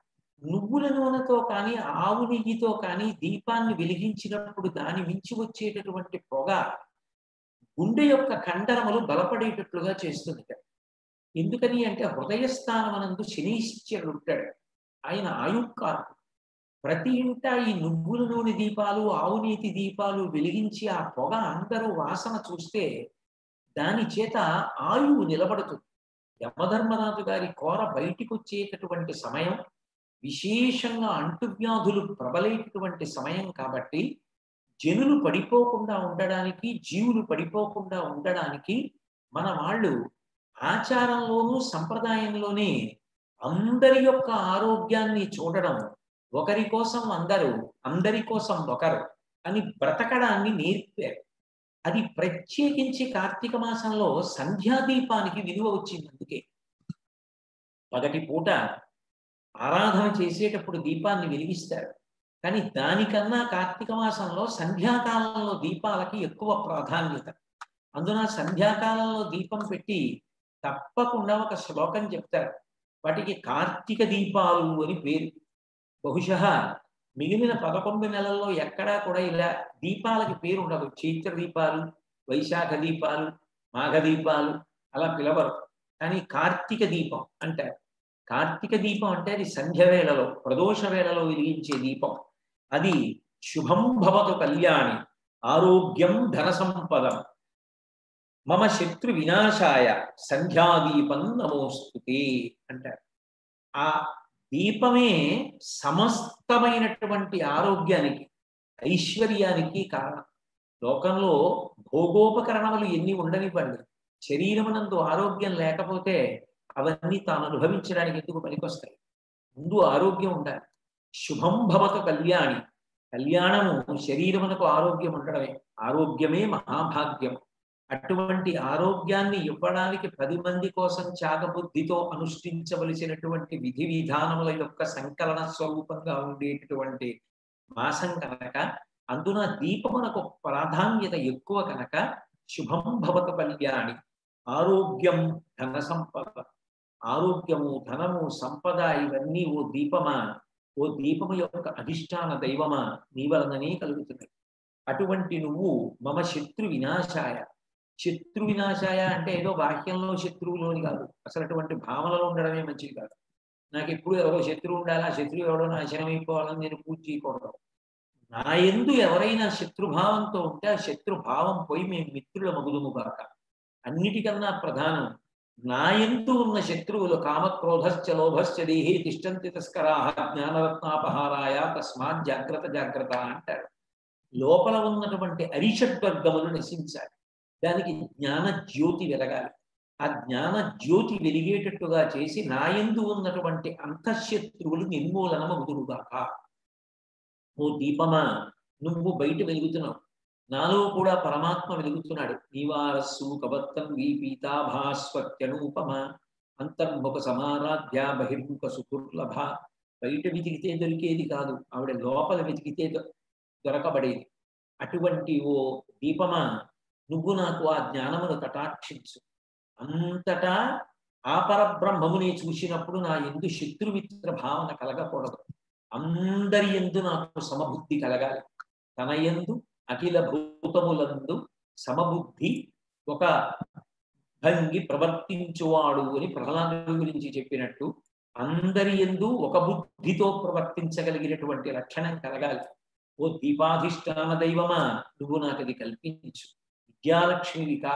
నువ్వుల నూనెతో కానీ ఆవు నెయ్యితో కానీ దీపాన్ని వెలిగించినప్పుడు దాని మించి వచ్చేటటువంటి పొగ గుండె యొక్క కండరములు బలపడేటట్లుగా చేస్తుంది. ఎందుకని అంటే హృదయస్థానమనందు శనీశ్వరుడు ఉంటాడు, ఆయన ఆయుక్కారు. ప్రతి ఇంట ఈ నువ్వుల నూనె దీపాలు ఆవు నేతి దీపాలు వెలిగించి ఆ పొగ అందరూ వాసన చూస్తే దాని చేత ఆయువు నిలబడుతుంది. యమధర్మరాజు గారి కోర బయటికి వచ్చేటటువంటి సమయం, విశేషంగా అంటువ్యాధులు ప్రబలేటటువంటి సమయం కాబట్టి జనులు పడిపోకుండా ఉండడానికి, జీవులు పడిపోకుండా ఉండడానికి మన వాళ్ళు ఆచారంలోనూ సంప్రదాయంలోనే అందరి యొక్క ఆరోగ్యాన్ని చూడడం, ఒకరి కోసం అందరూ అందరి కోసం ఒకరు అని బ్రతకడాన్ని నేర్పారు. అది ప్రత్యేకించి కార్తీక మాసంలో సంధ్యాదీపానికి విలువ వచ్చింది. అందుకే పగటి పూట ఆరాధన చేసేటప్పుడు దీపాన్ని వెలిగిస్తారు, కానీ దానికన్నా కార్తీక మాసంలో సంధ్యాకాలంలో దీపాలకి ఎక్కువ ప్రాధాన్యత. అందున సంధ్యాకాలంలో దీపం పెట్టి తప్పకుండా ఒక శ్లోకం చెప్తారు. వాటికి కార్తీక దీపాలు అని పేరు. బహుశా మిగిలిన 11 నెలల్లో ఎక్కడా కూడా ఇలా దీపాలకి పేరు ఉండదు. చైత్ర దీపాలు, వైశాఖ దీపాలు, మాఘ దీపాలు అలా పిలవరు. కానీ కార్తీక దీపం అంటారు. కార్తీక దీపం అంటే అది సంధ్య వేళలో, ప్రదోష వేళలో వెలిగించే దీపం. అది శుభం భవతు కళ్యాణి ఆరోగ్యం ధన సంపదం మమ శత్రు వినాశాయ సంధ్యాదీపం నమోస్తుతే అంటారు. ఆ దీపమే సమస్తమైనటువంటి ఆరోగ్యానికి, ఐశ్వర్యానికి కారణం. లోకంలో భోగోపకరణములు ఎన్ని ఉండనివ్వండి, శరీరమునందు ఆరోగ్యం లేకపోతే అవన్నీ తాను అనుభవించడానికి ఎందుకు పనికొస్తాయి? ముందు ఆరోగ్యం ఉండాలి. శుభం భవతు కళ్యాణి, కళ్యాణము శరీరమునకు ఆరోగ్యం ఉండడమే. ఆరోగ్యమే మహాభాగ్యం. అటువంటి ఆరోగ్యాన్ని ఇవ్వడానికి 10 మంది కోసం త్యాగబుద్ధితో అనుష్ఠించవలసినటువంటి విధి విధానముల యొక్క సంకలన స్వరూపంగా ఉండేటటువంటి మాసం కనుక, అందున దీపమునకు ప్రాధాన్యత ఎక్కువ కనుక శుభం భవతు కళ్యాణి ఆరోగ్యం ధన సంపద. ఆరోగ్యము, ధనము, సంపద ఇవన్నీ ఓ దీపమా, ఓ దీపము యొక్క అధిష్టాన దైవమా నీ వలననే కలుగుతున్నాయి. అటువంటి నువ్వు మమ శత్రు వినాశాయ. శత్రు వినాశాయ అంటే ఏదో బాహ్యంలో శత్రువులోని కాదు, అసలు అటువంటి భావనలో ఉండడమే మంచిది కాదు. నాకు ఎప్పుడు ఎవరో శత్రువు ఉండాలా, శత్రువు ఎవడో నాశనం అయిపోవాలని నేను పూజ చేయకూడదు. నా యందు ఎవరైనా శత్రుభావంతో ఉంటే ఆ శత్రుభావం పోయి మేము మిత్రుల మగుదుము కాక. అన్నిటికన్నా ప్రధానం నా యందు ఉన్న శత్రువులు కామక్రోధశ్చ లోభశ్చ దేహే తిష్టంతి తస్కరాః జ్ఞానరత్నాపహారాయ తస్మాత్ జాగ్రత్త జాగ్రత్త అంటారు. లోపల ఉన్నటువంటి అరిషడ్వర్గములు నశించాలి. దానికి జ్ఞాన జ్యోతి వెలగాలి. ఆ జ్ఞాన జ్యోతి వెలిగేటట్టుగా చేసి నా యందు ఉన్నటువంటి అంతఃశత్రువులు నిర్మూలనమగుదురుగాక. ఓ దీపమా, నువ్వు బయట వెలుగుతున్నావు, నాలో కూడా పరమాత్మ వెలుగుతున్నాడు. నీవారస్సు కబత్తం వీ పీతాభాస్వత్యనూపమ అంతర్ముఖ సమారాధ్య బహిర్ముఖ సుదుర్లభ. బయట వెతికితే దొరికేది కాదు, ఆవిడ లోపల వెతికితే దొరకబడేది. అటువంటి ఓ దీపమా, నువ్వు నాకు ఆ జ్ఞానమును కటాక్షించు. అంతటా ఆ పరబ్రహ్మముని చూసినప్పుడు నా యందు శత్రుమిత్ర భావన కలగకూడదు. అందరి యందు నాకు సమబుద్ధి కలగాలి. తన యందు అఖిల భూతములందు సమబుద్ధి ఒక భంగి ప్రవర్తించువాడు అని ప్రహ్లాదుడి గురించి చెప్పినట్టు అందరి యందు ఒక బుద్ధితో ప్రవర్తించగలిగినటువంటి లక్షణం కలగాలి. ఓ దీపాధిష్టాన దైవమా, నువ్వు నాకు అది కల్పించు. విద్యాలక్ష్మివి కా,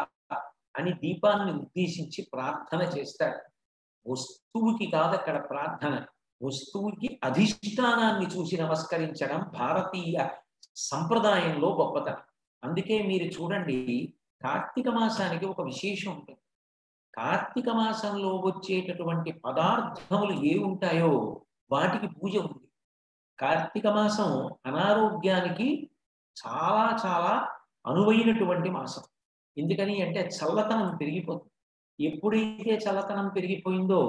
అని దీపాన్ని ఉద్దేశించి ప్రార్థన చేస్తాడు. వస్తువుకి కాదు అక్కడ ప్రార్థన, వస్తువుకి అధిష్టానాన్ని చూసి నమస్కరించడం భారతీయ సంప్రదాయంలో గొప్పతనం. అందుకే మీరు చూడండి, కార్తీక మాసానికి ఒక విశేషం ఉంటుంది. కార్తీక మాసంలో వచ్చేటటువంటి పదార్థములు ఏ ఉంటాయో వాటికి పూజ ఉంది. కార్తీక మాసం అనారోగ్యానికి చాలా చాలా అనువైనటువంటి మాసం. ఎందుకని అంటే చల్లతనం పెరిగిపోతుంది. ఎప్పుడైతే చల్లతనం పెరిగిపోయిందో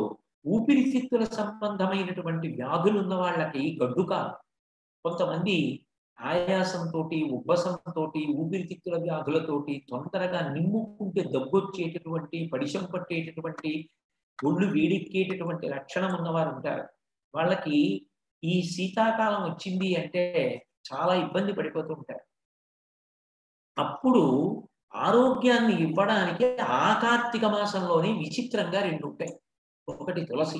ఊపిరితిత్తుల సంబంధమైనటువంటి వ్యాధులు ఉన్న వాళ్ళకి గడ్డు కాదు. కొంతమంది ఆయాసంతో, ఉబ్బసంతో, ఊపిరితిత్తుల వ్యాధులతోటి తొందరగా నిమ్ముకుంటే దగ్గొచ్చేటటువంటి, పడిశం పట్టేటటువంటి, ఒళ్ళు వేడెక్కేటటువంటి లక్షణం ఉన్నవారు ఉంటారు. వాళ్ళకి ఈ శీతాకాలం వచ్చింది అంటే చాలా ఇబ్బంది పడిపోతూ ఉంటారు. అప్పుడు ఆరోగ్యాన్ని ఇవ్వడానికి ఆ కార్తీక మాసంలోనే విచిత్రంగా రెండు ఉంటాయి. ఒకటి తులసి,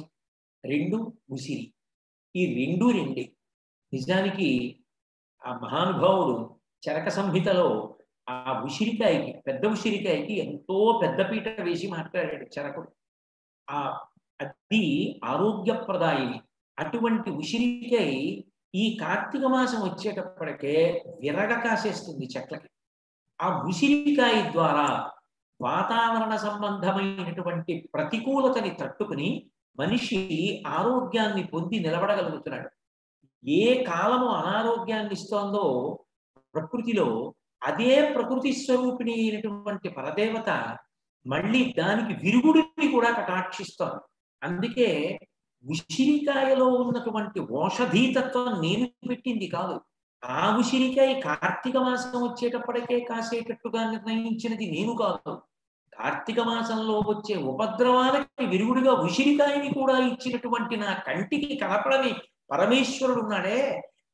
రెండు ఉసిరి. ఈ రెండే. నిజానికి ఆ మహానుభావుడు చరక సంహితలో ఆ ఉసిరికాయకి, పెద్ద ఉసిరికాయకి ఎంతో పెద్దపీట వేసి మాట్లాడాడు చరకుడు. అది ఆరోగ్యప్రదాయిని. అటువంటి ఉసిరికాయ ఈ కార్తీక మాసం వచ్చేటప్పటికే విరగ కాసేస్తుంది చెట్లకి. ఆ ఉసిరికాయ ద్వారా వాతావరణ సంబంధమైనటువంటి ప్రతికూలతని తట్టుకుని మనిషి ఆరోగ్యాన్ని పొంది నిలబడగలుగుతున్నాడు. ఏ కాలము అనారోగ్యాన్ని ఇస్తోందో ప్రకృతిలో, అదే ప్రకృతి స్వరూపిణి అయినటువంటి పరదేవత మళ్ళీ దానికి విరుగుడిని కూడా కటాక్షిస్తోంది. అందుకే ఉసిరికాయలో ఉన్నటువంటి ఓషధీతత్వం నేను పెట్టింది కాదు. ఆ ఉసిరికాయ కార్తీక మాసం వచ్చేటప్పటికే కాసేటట్టుగా నిర్ణయించినది నేను కాదు. కార్తీక మాసంలో వచ్చే ఉపద్రవాలకి విరుగుడిగా ఉసిరికాయని కూడా ఇచ్చినటువంటి నా కంటికి కనపడని పరమేశ్వరుడు ఉన్నాడే,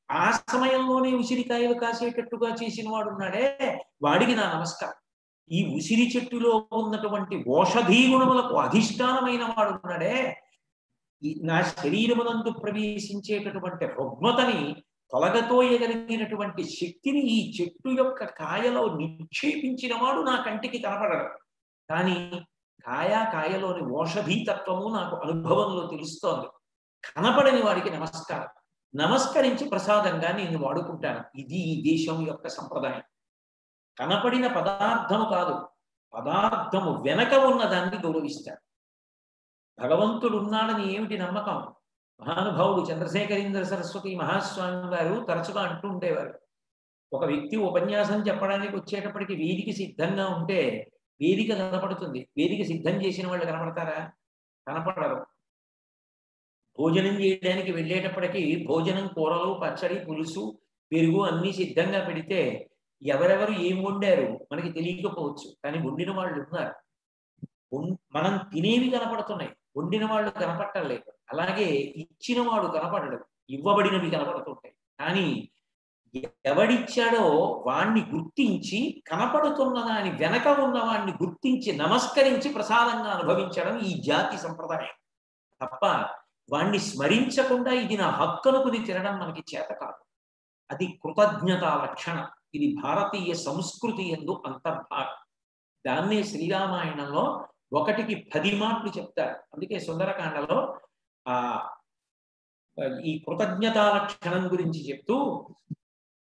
ఆ సమయంలోనే ఉసిరికాయలు కాసేటట్టుగా చేసిన వాడు ఉన్నాడే, వాడికి నా నమస్కారం. ఈ ఉసిరి చెట్టులో ఉన్నటువంటి ఓషధీ గుణములకు అధిష్టానమైన వాడు ఉన్నాడే, నా శరీరమునందు ప్రవేశించేటటువంటి రుగ్మతని తొలగతోయగలిగినటువంటి శక్తిని ఈ చెట్టు యొక్క కాయలో నిక్షేపించిన వాడు నా కంటికి కనపడడు. కానీ కాయలోని ఓషధీతత్వము నాకు అనుభవంలో తెలుస్తోంది. కనపడని వాడికి నమస్కారం, నమస్కరించి ప్రసాదంగా నేను వాడుకుంటాను. ఇది ఈ దేశం యొక్క సంప్రదాయం. కనపడిన పదార్థము కాదు, పదార్థము వెనక ఉన్నదాన్ని గౌరవిస్తాడు. భగవంతుడు ఉన్నాడని ఏమిటి నమ్మకం? మహానుభావుడు చంద్రశేఖరేంద్ర సరస్వతి మహాస్వామి వారు తరచుగా అంటూ ఉండేవారు, ఒక వ్యక్తి ఉపన్యాసం చెప్పడానికి వచ్చేటప్పటికి వేదిక సిద్ధంగా ఉంటే వేదిక కనపడుతుంది, వేదిక సిద్ధం చేసిన వాళ్ళు కనపడతారా? కనపడరు. భోజనం చేయడానికి వెళ్ళేటప్పటికి భోజనం, కూరలు, పచ్చడి, పులుసు, పెరుగు అన్ని సిద్ధంగా పెడితే ఎవరెవరు ఏం వండారు మనకి తెలియకపోవచ్చు, కానీ వండిన వాళ్ళు ఉన్నారు. మనం తినేవి కనపడుతున్నాయి, వండిన వాళ్ళు కనపట్టలేదు. అలాగే ఇచ్చిన వాడు కనపడడు, ఇవ్వబడినవి కనపడుతుంటాయి. కానీ ఎవడిచ్చాడో వాణ్ణి గుర్తించి, కనపడుతున్న దాని వెనక ఉన్న వాణ్ణి గుర్తించి నమస్కరించి ప్రసాదంగా అనుభవించడం ఈ జాతి సంప్రదాయం. తప్ప వాణ్ణి స్మరించకుండా ఇది నా హక్కు అనుకుని తినడం మనకి చేత కాదు. అది కృతజ్ఞతా లక్షణం. ఇది భారతీయ సంస్కృతి యందు అంతర్భాగం. దాన్నే శ్రీరామాయణంలో 1కి 10 మాటలు చెప్తారు. అందుకే సుందరకాండలో ఈ కృతజ్ఞతా లక్షణం గురించి చెప్తూ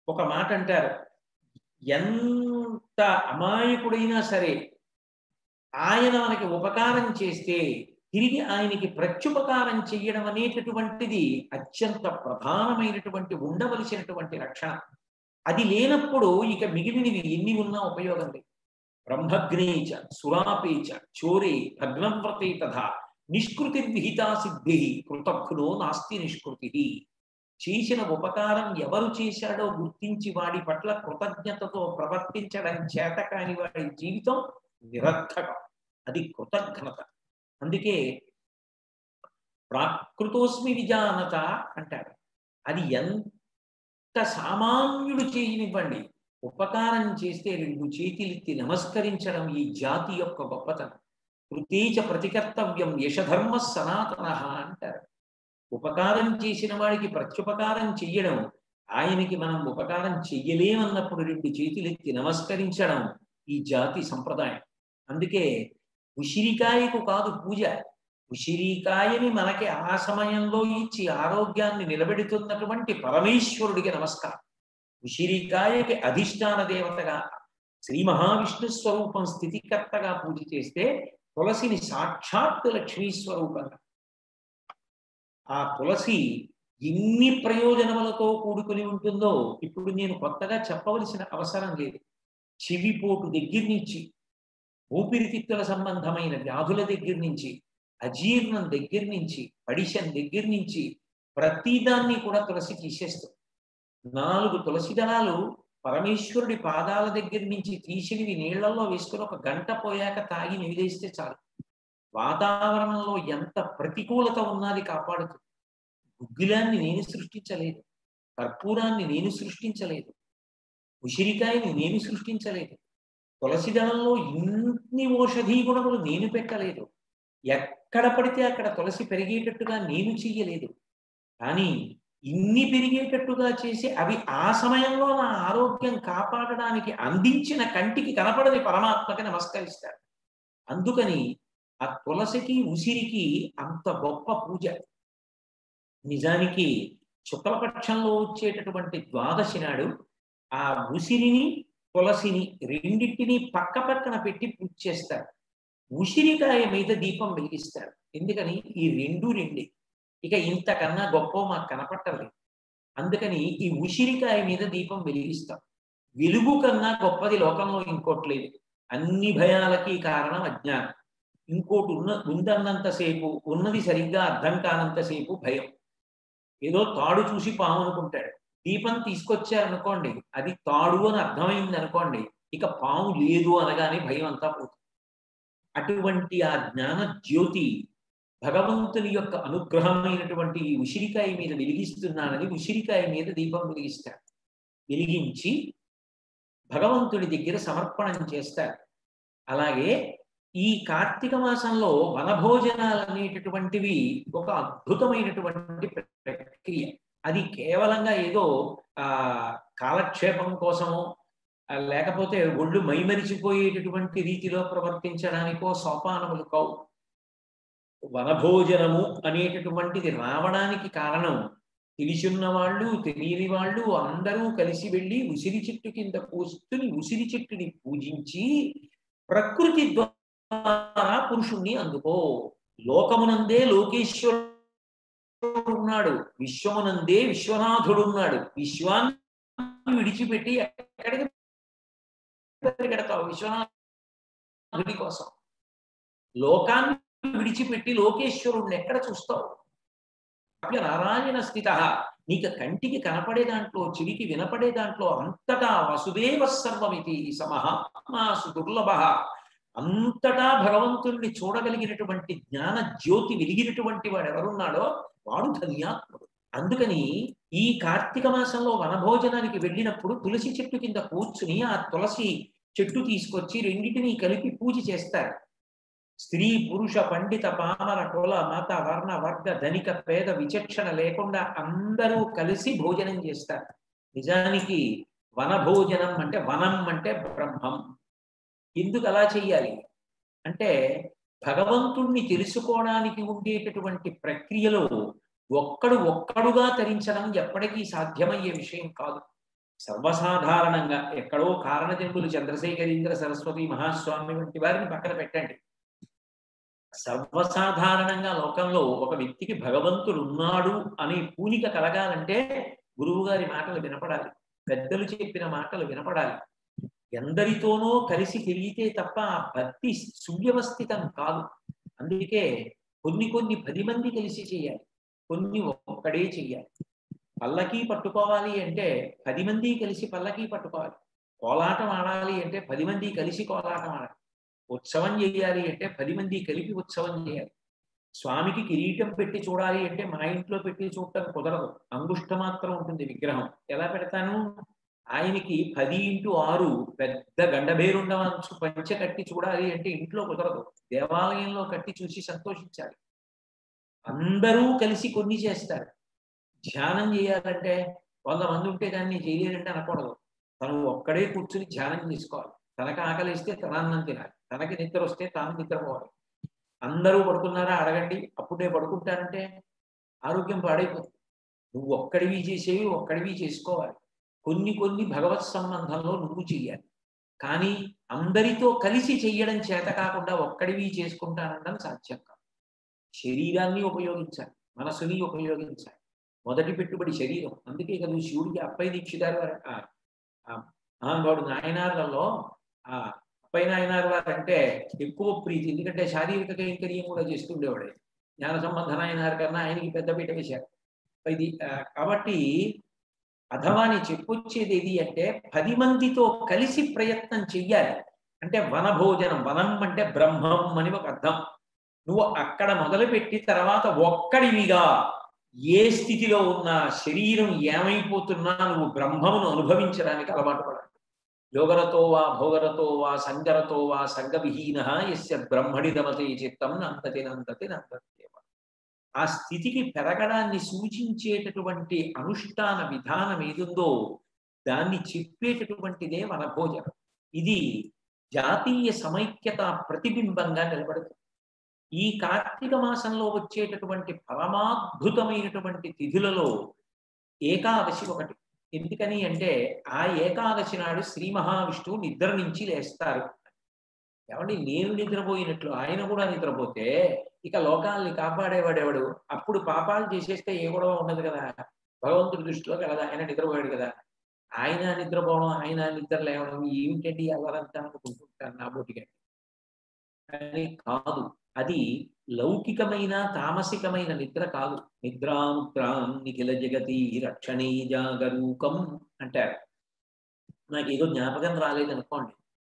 ఒక మాట అంటారు, ఎంత అమాయకుడైనా సరే ఆయన మనకి ఉపకారం చేస్తే తిరిగి ఆయనకి ప్రత్యుపకారం చెయ్యడం అనేటటువంటిది అత్యంత ప్రధానమైనటువంటి ఉండవలసినటువంటి లక్షణం. అది లేనప్పుడు ఇక మిగిలినవి ఎన్ని ఉన్నా ఉపయోగం లేదు. బ్రహ్మగ్నేచ సురాపేచ చోరే భగ్నవ్రతే తథా నిష్కృతి విహితా సిద్ధి కృతజ్ఞో నాస్తి నిష్కృతి. చేసిన ఉపకారం ఎవరు చేశాడో గుర్తించి వాడి పట్ల కృతజ్ఞతతో ప్రవర్తించడం చేత కాని వాడి జీవితం నిరర్థకం. అది కృతజ్ఞత. అందుకే ప్రాకృతోస్మి విజానత అంటాడు. అది ఎంత సామాన్యుడు చేయనివ్వండి, ఉపకారం చేస్తే 2 చేతులెత్తి నమస్కరించడం ఈ జాతి యొక్క గొప్పతనం. కృతేచ ప్రతికర్తవ్యం యశధర్మ సనాతన అంటారు. ఉపకారం చేసిన వాడికి ప్రత్యుపకారం చెయ్యడం, ఆయనకి మనం ఉపకారం చెయ్యలేమన్నప్పుడు 2 చేతులెత్తి నమస్కరించడం ఈ జాతి సంప్రదాయం. అందుకే ఉసిరికాయకు కాదు పూజ, ఉసిరికాయని మనకి ఆ సమయంలో ఇచ్చి ఆరోగ్యాన్ని నిలబెడుతున్నటువంటి పరమేశ్వరుడికి నమస్కారం. ఉసిరికాయకి అధిష్టాన దేవతగా శ్రీ మహావిష్ణు స్వరూపం స్థితికర్తగా పూజ చేస్తే తులసిని సాక్షాత్తు లక్ష్మీ స్వరూపంగా, ఆ తులసి ఎన్ని ప్రయోజనములతో కూడుకుని ఉంటుందో ఇప్పుడు నేను కొత్తగా చెప్పవలసిన అవసరం లేదు. చెవిపోటు దగ్గర నుంచి, ఊపిరితిత్తుల సంబంధమైన వ్యాధుల దగ్గర నుంచి, అజీర్ణం దగ్గర నుంచి, పడిషన్ దగ్గర నుంచి ప్రతిదాన్ని కూడా తులసి తీసేస్తుంది. 4 తులసి దళాలు పరమేశ్వరుడి పాదాల దగ్గర నుంచి తీసినవి నీళ్లలో వేసుకుని 1 గంట పోయాక తాగి నివేదిస్తే చాలు. వాతావరణంలో ఎంత ప్రతికూలత ఉన్నది కాపాడుతుంది. గుగ్గిలాన్ని నేను సృష్టించలేదు, కర్పూరాన్ని నేను సృష్టించలేదు, ఉసిరికాయని నేను సృష్టించలేదు, తులసి దళంలో ఇన్ని ఔషధీ గుణములు నేను పెట్టలేదు, ఎక్కడ పడితే అక్కడ తులసి పెరిగేటట్టుగా నేను చెయ్యలేదు. కానీ ఇన్ని పెరిగేటట్టుగా చేసి అవి ఆ సమయంలో నా ఆరోగ్యం కాపాడడానికి అందించిన కంటికి కనపడని పరమాత్మకి నమస్కరిస్తారు. అందుకని ఆ తులసికి ఉసిరికి అంత గొప్ప పూజ. నిజానికి శుక్లపక్షంలో వచ్చేటటువంటి ద్వాదశి నాడు ఆ ఉసిరిని తులసిని రెండింటినీ పక్క పక్కన పెట్టి పూజ చేస్తారు. ఉసిరికాయ మీద దీపం వెలిగిస్తారు. ఎందుకని ఈ రెండే, ఇక ఇంతకన్నా గొప్ప మాకు కనపట్టలేదు. అందుకని ఈ ఉసిరికాయ మీద దీపం వెలిగిస్తాం. వెలుగు కన్నా గొప్పది లోకంలో ఇంకోటి లేదు. అన్ని భయాలకి కారణం అజ్ఞానం. ఇంకోటి ఉందన్నంతసేపు, ఉన్నది సరిగ్గా అర్థం కానంతసేపు భయం. ఏదో తాడు చూసి పాము అనుకుంటాడు. దీపం తీసుకొచ్చారనుకోండి, అది తాడు అని అర్థమైంది అనుకోండి, ఇక పాము లేదు అనగానే భయం అంతా పోతుంది. అటువంటి ఆ జ్ఞాన జ్యోతి భగవంతుని యొక్క అనుగ్రహమైనటువంటి ఈ ఉసిరికాయ మీద వెలిగిస్తున్నానని ఉసిరికాయ మీద దీపం వెలిగిస్తాడు. వెలిగించి భగవంతుడి దగ్గర సమర్పణం చేస్తారు. అలాగే ఈ కార్తీక మాసంలో వనభోజనాలు అనేటటువంటివి ఒక అద్భుతమైనటువంటి ప్రక్రియ. అది కేవలంగా ఏదో కాలక్షేపం కోసమో లేకపోతే ఒళ్ళు మైమరిచిపోయేటటువంటి రీతిలో ప్రవర్తించడానికో సోపానములు కావు. వనభోజనము అనేటటువంటిది రావడానికి కారణం తెలిసిన వాళ్ళు తెలియని వాళ్ళు అందరూ కలిసి వెళ్ళి ఉసిరి చెట్టు కింద కూర్చుని ఉసిరి చెట్టుని పూజించి ప్రకృతి ద్వారా పురుషుణ్ణి అందుకో. లోకమునందే లోకేశ్వరుడు ఉన్నాడు, విశ్వమునందే విశ్వనాథుడున్నాడు. విశ్వాన్ని విడిచిపెట్టి ఎక్కడికి పరిగెడతావు? విశ్వనాథుడి కోసం. లోకాన్ని విడిచిపెట్టి లోకేశ్వరుణ్ణి ఎక్కడ చూస్తావు? నారాయణ స్థిత. నీకు కంటికి కనపడే దాంట్లో, చెవికి వినపడే దాంట్లో అంతటా వసుదేవ సర్వమితి సమహాత్మా సుదుర్లభ. అంతటా భగవంతుణ్ణి చూడగలిగినటువంటి జ్ఞాన జ్యోతి వెలిగినటువంటి వాడు ఎవరున్నాడో వాడు ధన్యాత్ముడు. అందుకని ఈ కార్తీక మాసంలో వనభోజనానికి వెళ్ళినప్పుడు తులసి చెట్టు కింద కూర్చుని ఆ తులసి చెట్టు తీసుకొచ్చి రెండింటినీ కలిపి పూజ చేస్తారు. స్త్రీ పురుష పండిత పామర కుల మత వర్ణ వర్గ ధనిక పేద విచక్షణ లేకుండా అందరూ కలిసి భోజనం చేస్తారు. నిజానికి వనభోజనం అంటే, వనం అంటే బ్రహ్మం. ఎందుకు అలా చెయ్యాలి అంటే, భగవంతుణ్ణి తెలుసుకోవడానికి ఉండేటటువంటి ప్రక్రియలో ఒక్కడుగా తరించడం ఎప్పటికీ సాధ్యమయ్యే విషయం కాదు. సర్వసాధారణంగా ఎక్కడో కారణజన్ములు చంద్రశేఖరేంద్ర సరస్వతి మహాస్వామి వంటి వారిని పక్కన పెట్టండి. సర్వసాధారణంగా లోకంలో ఒక వ్యక్తికి భగవంతుడు ఉన్నాడు అనే పూనిక కలగాలంటే గురువు గారి మాటలు వినపడాలి, పెద్దలు చెప్పిన మాటలు వినపడాలి. ఎందరితోనో కలిసి తిరిగితే తప్ప ఆ భక్తి సువ్యవస్థితం కాదు. అందుకే కొన్ని 10 మంది కలిసి చేయాలి, కొన్ని ఒక్కడే చెయ్యాలి. పల్లకీ పట్టుకోవాలి అంటే 10 మంది కలిసి పల్లకీ పట్టుకోవాలి. కోలాటం ఆడాలి అంటే 10 మంది కలిసి కోలాటం ఆడాలి. ఉత్సవం చేయాలి అంటే 10 మంది కలిపి ఉత్సవం చేయాలి. స్వామికి కిరీటం పెట్టి చూడాలి అంటే మా ఇంట్లో పెట్టి చూడటం కుదరదు. అంగుష్ట మాత్రం ఉంటుంది విగ్రహం. ఎలా పెడతాను? ఆయనకి 10x6 పెద్ద గండభేరుండవచ్చు పంచ కట్టి చూడాలి అంటే ఇంట్లో కుదరదు. దేవాలయంలో కట్టి చూసి సంతోషించాలి. అందరూ కలిసి కొన్ని చేస్తారు. ధ్యానం చేయాలంటే 100 మంది ఉంటే దాన్ని చేయలేరంటే అనకూడదు. తను ఒక్కడే కూర్చుని ధ్యానం చేసుకోవాలి. తనకు ఆకలిస్తే తన అన్నం తినాలి, తనకి నిద్ర వస్తే తాను నిద్రపోవాలి. అందరూ పడుకున్నారా అడగండి, అప్పుడే పడుకుంటారంటే ఆరోగ్యం పాడైపోతుంది. నువ్వు ఒక్కడివి చేసేవి ఒక్కడివి చేసుకోవాలి. కొన్ని కొన్ని భగవత్ సంబంధంలో నువ్వు చెయ్యాలి. కానీ అందరితో కలిసి చెయ్యడం చేత కాకుండా ఒక్కడివి చేసుకుంటానడం సాధ్యం కాదు. శరీరాన్ని ఉపయోగించాలి, మనసుని ఉపయోగించాలి. మొదటి పెట్టుబడి శరీరం. అందుకే కదా శివుడికి అప్పయ్య దీక్షితారు వారు మహానుభావుడు నాయనార్లలో అప్పయ్య నాయనారు వారు అంటే ఎక్కువ ప్రీతి. ఎందుకంటే శారీరక కైంకర్యం కూడా చేస్తుండేవాడే. జ్ఞాన సంబంధ నాయనారు కన్నా ఆయనకి పెద్దపీట వేశారు. ఇది కాబట్టి అథవాని చెప్పొచ్చేది ఏది అంటే 10 మందితో కలిసి ప్రయత్నం చెయ్యాలి. అంటే వనభోజనం, వనం అంటే బ్రహ్మం అని ఒక అర్థం. నువ్వు అక్కడ మొదలుపెట్టి తర్వాత ఒక్కడివిగా ఏ స్థితిలో ఉన్నా శరీరం ఏమైపోతున్నా నువ్వు బ్రహ్మమును అనుభవించడానికి అలవాటు పడాలి. యోగరతో వా భోగరతో వా సంగరతో వా సంగవిహీన యస్య బ్రహ్మణి దమతే చిత్తం నందతి నందతి నందతి. ఆ స్థితికి పెరగడాన్ని సూచించేటటువంటి అనుష్ఠాన విధానం ఏదుందో దాన్ని చెప్పేటటువంటిదే వనభోజనం. ఇది జాతీయ సమైక్యత ప్రతిబింబంగా నిలబడుతుంది. ఈ కార్తీక మాసంలో వచ్చేటటువంటి పరమాద్భుతమైనటువంటి తిథులలో ఏకాదశి ఒకటి. ఎందుకని అంటే ఆ ఏకాదశి నాడు శ్రీ మహావిష్ణువు నిద్ర నుంచి లేస్తారు. ఏమండి, నేను నిద్రపోయినట్లు ఆయన కూడా నిద్రపోతే ఇక లోకాల్ని కాపాడేవాడెవడు? అప్పుడు పాపాలు చేసేస్తే ఏ గొడవ ఉండదు కదా. భగవంతుడి దృష్టిలో కదా ఆయన నిద్రపోయాడు కదా. ఆయన నిద్రపోవడం, ఆయన నిద్ర లేవడం ఏమిటండి ఎవరంతా అనుకుంటుంటారు నా బోటిగా. కానీ కాదు, అది లౌకికమైన తామసికమైన నిద్ర కాదు. నిద్రాముద్రాం నిఖిల జగతి రక్షణే జాగరూకం అంటారు. నాకు ఏదో జ్ఞాపకం రాలేదనుకోండి,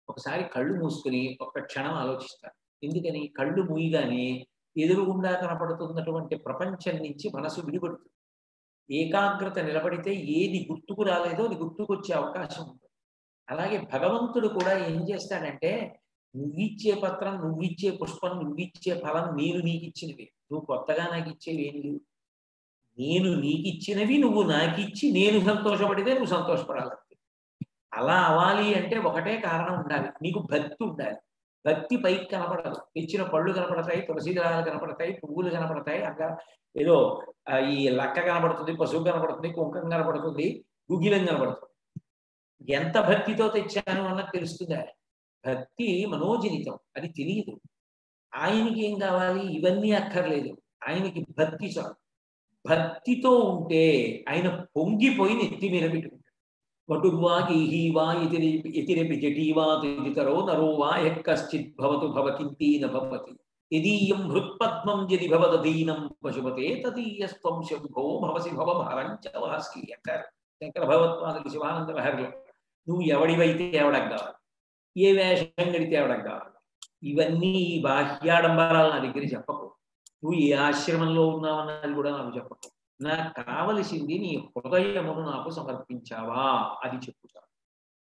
ఒకసారి కళ్ళు మూసుకుని ఒక్క క్షణం ఆలోచిస్తాను. ఎందుకని? కళ్ళు మూయగానే ఎదురుగుండా కనపడుతున్నటువంటి ప్రపంచం నుంచి మనసు విడిపడుతుంది. ఏకాగ్రత నిలబడితే ఏది గుర్తుకు రాలేదో అది గుర్తుకొచ్చే అవకాశం ఉంటుంది. అలాగే భగవంతుడు కూడా ఏం చేస్తాడంటే, నువ్విచ్చే పత్రం, నువ్విచ్చే పుష్పం, నువ్విచ్చే ఫలం నేను నీకు ఇచ్చినవి. నువ్వు కొత్తగా నాకు ఇచ్చేవి ఏం లేవు. నేను నీకు ఇచ్చినవి నువ్వు నాకు ఇచ్చి నేను సంతోషపడితే నువ్వు సంతోషపడాలి. అలా అవ్వాలి అంటే ఒకటే కారణం ఉండాలి, నీకు భక్తి ఉండాలి. భక్తి పైకి కనపడదు. ఇచ్చిన పళ్ళు కనపడతాయి, తులసీదళాలు కనపడతాయి, పువ్వులు కనపడతాయి, అక్కడ ఏదో ఈ లక్క కనపడుతుంది, పశువు కనపడుతుంది, కుంకం కనపడుతుంది, గుగిలం కనపడుతుంది. ఎంత భక్తితో తెచ్చాను అన్నది తెలుస్తుందా? భక్తి మనోజనితం, అది తెలియదు. ఆయనకి ఏం కావాలి? ఇవన్నీ అక్కర్లేదు, ఆయనకి భక్తి చాలు. భక్తితో ఉంటే ఆయన పొంగిపోయి నెత్తి మీద పెట్టుకుంటాడు. వటుర్వా గేహీవా ఎతిరపి జటీవా తదితరో నరో వా యక్కశ్చిత్ భవతు భవకింతీన భవతి యదీయం హృత్పద్మం యది భవదీనం పశుపతే తదీయస్త్వం శంభో భవసి భవభారం చ వాస్కి అంటారు శంకర భగవత్పాదులు శివానంద లహరిలో. నువ్వు ఎవడివైతే ఎవడకు కావాలి, ఏ వేషం గడితే ఎవడకు కావాలి, ఇవన్నీ ఈ బాహ్యాడంబరాలు నా దగ్గర చెప్పకు. నువ్వు ఏ ఆశ్రమంలో ఉన్నావన్నది కూడా నాకు చెప్పకు. నాకు కావలసింది నీ హృదయమును నాకు సమర్పించావా అది చెప్పుతా.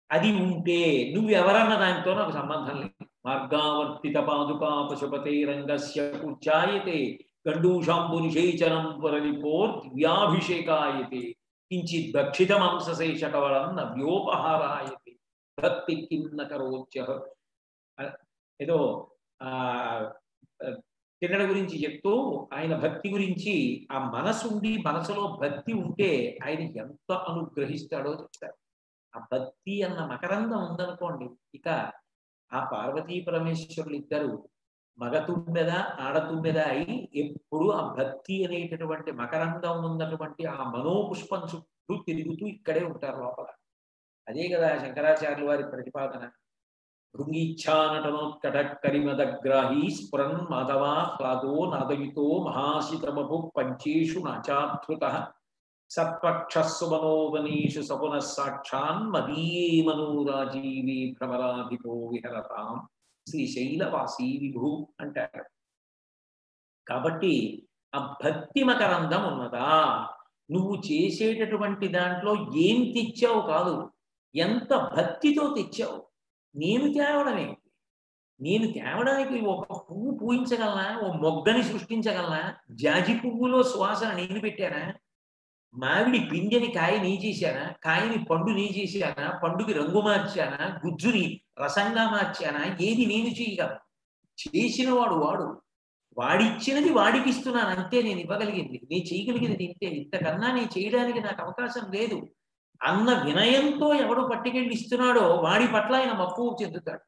అది ఉంటే నువ్వెవరన్న దానితో నాకు సంబంధం లేదు. మార్గావర్తిత పాదుకా పశుపతే రంగస్య పూజ్యాయతే గండూషాంబు నిషేచనం పురలిపోర్ దివ్యాభిషేకాయతే కించిత్ భక్షిత మాంసశేష కవళం నవ్యోపహారాయతే భక్తి కిన్న కరోచ్య. ఏదో తిన్నడ గురించి చెప్తూ ఆయన భక్తి గురించి, ఆ మనసుండి మనసులో భక్తి ఉంటే ఆయన ఎంత అనుగ్రహిస్తాడో చెప్తారు. ఆ భక్తి అన్న మకరందం ఉందనుకోండి, ఇక ఆ పార్వతీ పరమేశ్వరులు ఇద్దరు మగతుమ్మెద ఆడతుమ్మెద అయి ఎప్పుడు ఆ భక్తి అనేటటువంటి మకరందం ఉన్నటువంటి ఆ మనోపుష్పం చుట్టూ తిరుగుతూ ఇక్కడే ఉంటారు లోపల. అదే కదా శంకరాచార్యుల వారి ప్రతిపాదన. భృంగీచ్ఛానటనోత్కటకరిమదగ్రాహీ స్ఫురన్ మాధవా హ్లాదో నాదయుతో మహాశితమభు పంచేషు నాచాధృతః సత్పక్షస్సు మనోవనీషు సపునః సాక్షాన్ మదీయే మనోరాజీవే భ్రమరాధిపో విహరతాం శ్రీశైలవాసీ విభూ అంటారు. కాబట్టి ఆ భక్తి మకరందం ఉన్నదా? నువ్వు చేసేటటువంటి దాంట్లో ఏం తెచ్చావు కాదు, ఎంత భక్తితో తెచ్చావు. నేను తేవడమే, నేను తేవడానికి ఒక పువ్వు పూయించగలనా? ఓ మొగ్గని సృష్టించగలనా? జాజి పువ్వులో శ్వాసన నేను పెట్టానా? మామిడి పిందెని కాయ నీ చేశానా, కాయని పండు నీ చేశానా, పండుకి రంగు మార్చానా, గుజ్జుని రసంగా మార్చానా, ఏది నేను చేయగలను? చేసిన వాడు వాడిచ్చినది వాడికి ఇస్తున్నాను అంతే. నేను ఇవ్వగలిగింది, నేను చేయగలిగినది ఇంతే, ఇంతకన్నా నేను చేయడానికి నాకు అవకాశం లేదు అన్న వినయంతో ఎవడు పట్టుకెళ్ళి ఇస్తున్నాడో వాడి పట్ల ఆయన మక్కువ చెందుతాడు.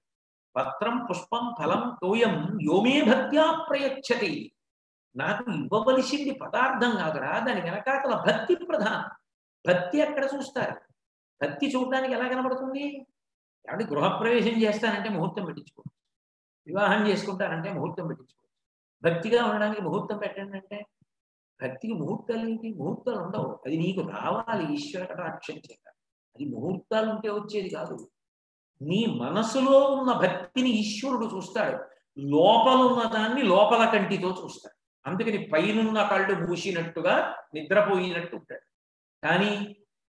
పత్రం పుష్పం ఫలం తోయం యోమే భక్త్యా ప్రయచ్చతి. నాకు ఇవ్వవలసింది పదార్థం కాదురా, దాని వెనకాతల భక్తి ప్రధానం. భక్తి ఎక్కడ చూస్తారు? భక్తి చూడడానికి ఎలా కనబడుతుంది? కాబట్టి గృహప్రవేశం చేస్తానంటే ముహూర్తం పెట్టించుకోవచ్చు, వివాహం చేసుకుంటానంటే ముహూర్తం పెట్టించుకోవచ్చు. భక్తిగా ఉండడానికి ముహూర్తం పెట్టండి అంటే భక్తికి ముహూర్తాలు ఏంటి? ముహూర్తాలు ఉండవు. అది నీకు రావాలి ఈశ్వర కటాక్షం చేత. అది ముహూర్తాలు ఉంటే వచ్చేది కాదు. నీ మనసులో ఉన్న భక్తిని ఈశ్వరుడు చూస్తాడు, లోపల ఉన్న దాన్ని లోపల కంటితో చూస్తాడు. అందుకని పైనున్న కళ్ళు మూసినట్టుగా నిద్రపోయినట్టు ఉంటాడు, కానీ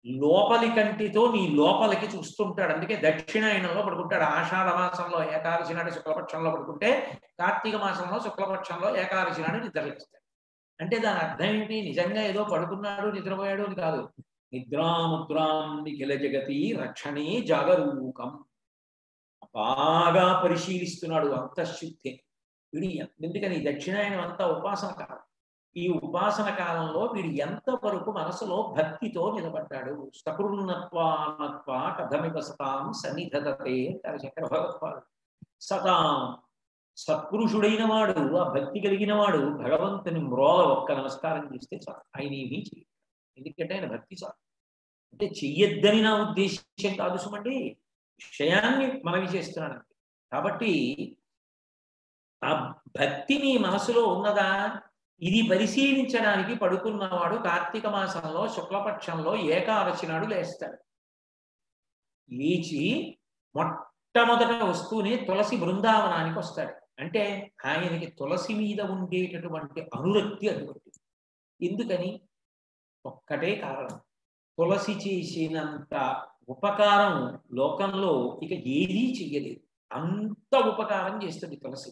లోపలి కంటితో నీ లోపలికి చూస్తుంటాడు. అందుకే దక్షిణాయనంలో పడుకుంటాడు. ఆషాఢ మాసంలో ఏకాదశి నాడు శుక్లపక్షంలో పడుకుంటే కార్తీక మాసంలో శుక్లపక్షంలో ఏకాదశి నాడు నిద్రలేస్తాడు. అంటే దాని అర్థం ఏంటి? నిజంగా ఏదో పడుకున్నాడు నిద్రపోయాడు అని కాదు. నిద్రాముద్రాం నిఖిల జగతి రక్షణే జాగరూకం. బాగా పరిశీలిస్తున్నాడు అంతఃశుద్ధి వీడి. ఎందుకని దక్షిణాయనం అంతా ఉపాసన కాలం. ఈ ఉపాసన కాలంలో వీడు ఎంతవరకు మనసులో భక్తితో నిలబడ్డాడు. సకృన్నత్వానత్వ కథమివ సతాం సన్నిధతే అంటారు శంకర భగవత్పాదులు. సతాం సత్పురుషుడైన వాడు, ఆ భక్తి కలిగిన వాడు భగవంతుని మ్రోల ఒక్క నమస్కారం చేస్తే చాలు, ఆయన ఏమీ చేయడు. ఎందుకంటే ఆయన భక్తి చాలు. అంటే చెయ్యొద్దని నా ఉద్దేశం కాదు సుమండి, విషయాన్ని మనవి చేస్తున్నాను. కాబట్టి ఆ భక్తి నీ మనసులో ఉన్నదా? ఇది పరిశీలించడానికి పడుకున్నవాడు కార్తీక మాసంలో శుక్లపక్షంలో ఏకాదశి నాడు లేస్తాడు. లేచి మొట్టమొదట వస్తూనే తులసి బృందావనానికి వస్తాడు. అంటే ఆయనకి తులసి మీద ఉండేటటువంటి అనురక్తి అటువంటిది. ఎందుకని? ఒక్కటే కారణం, తులసి చేసినంత ఉపకారం లోకంలో ఇక ఏదీ చెయ్యలేదు. అంత ఉపకారం చేస్తుంది తులసి.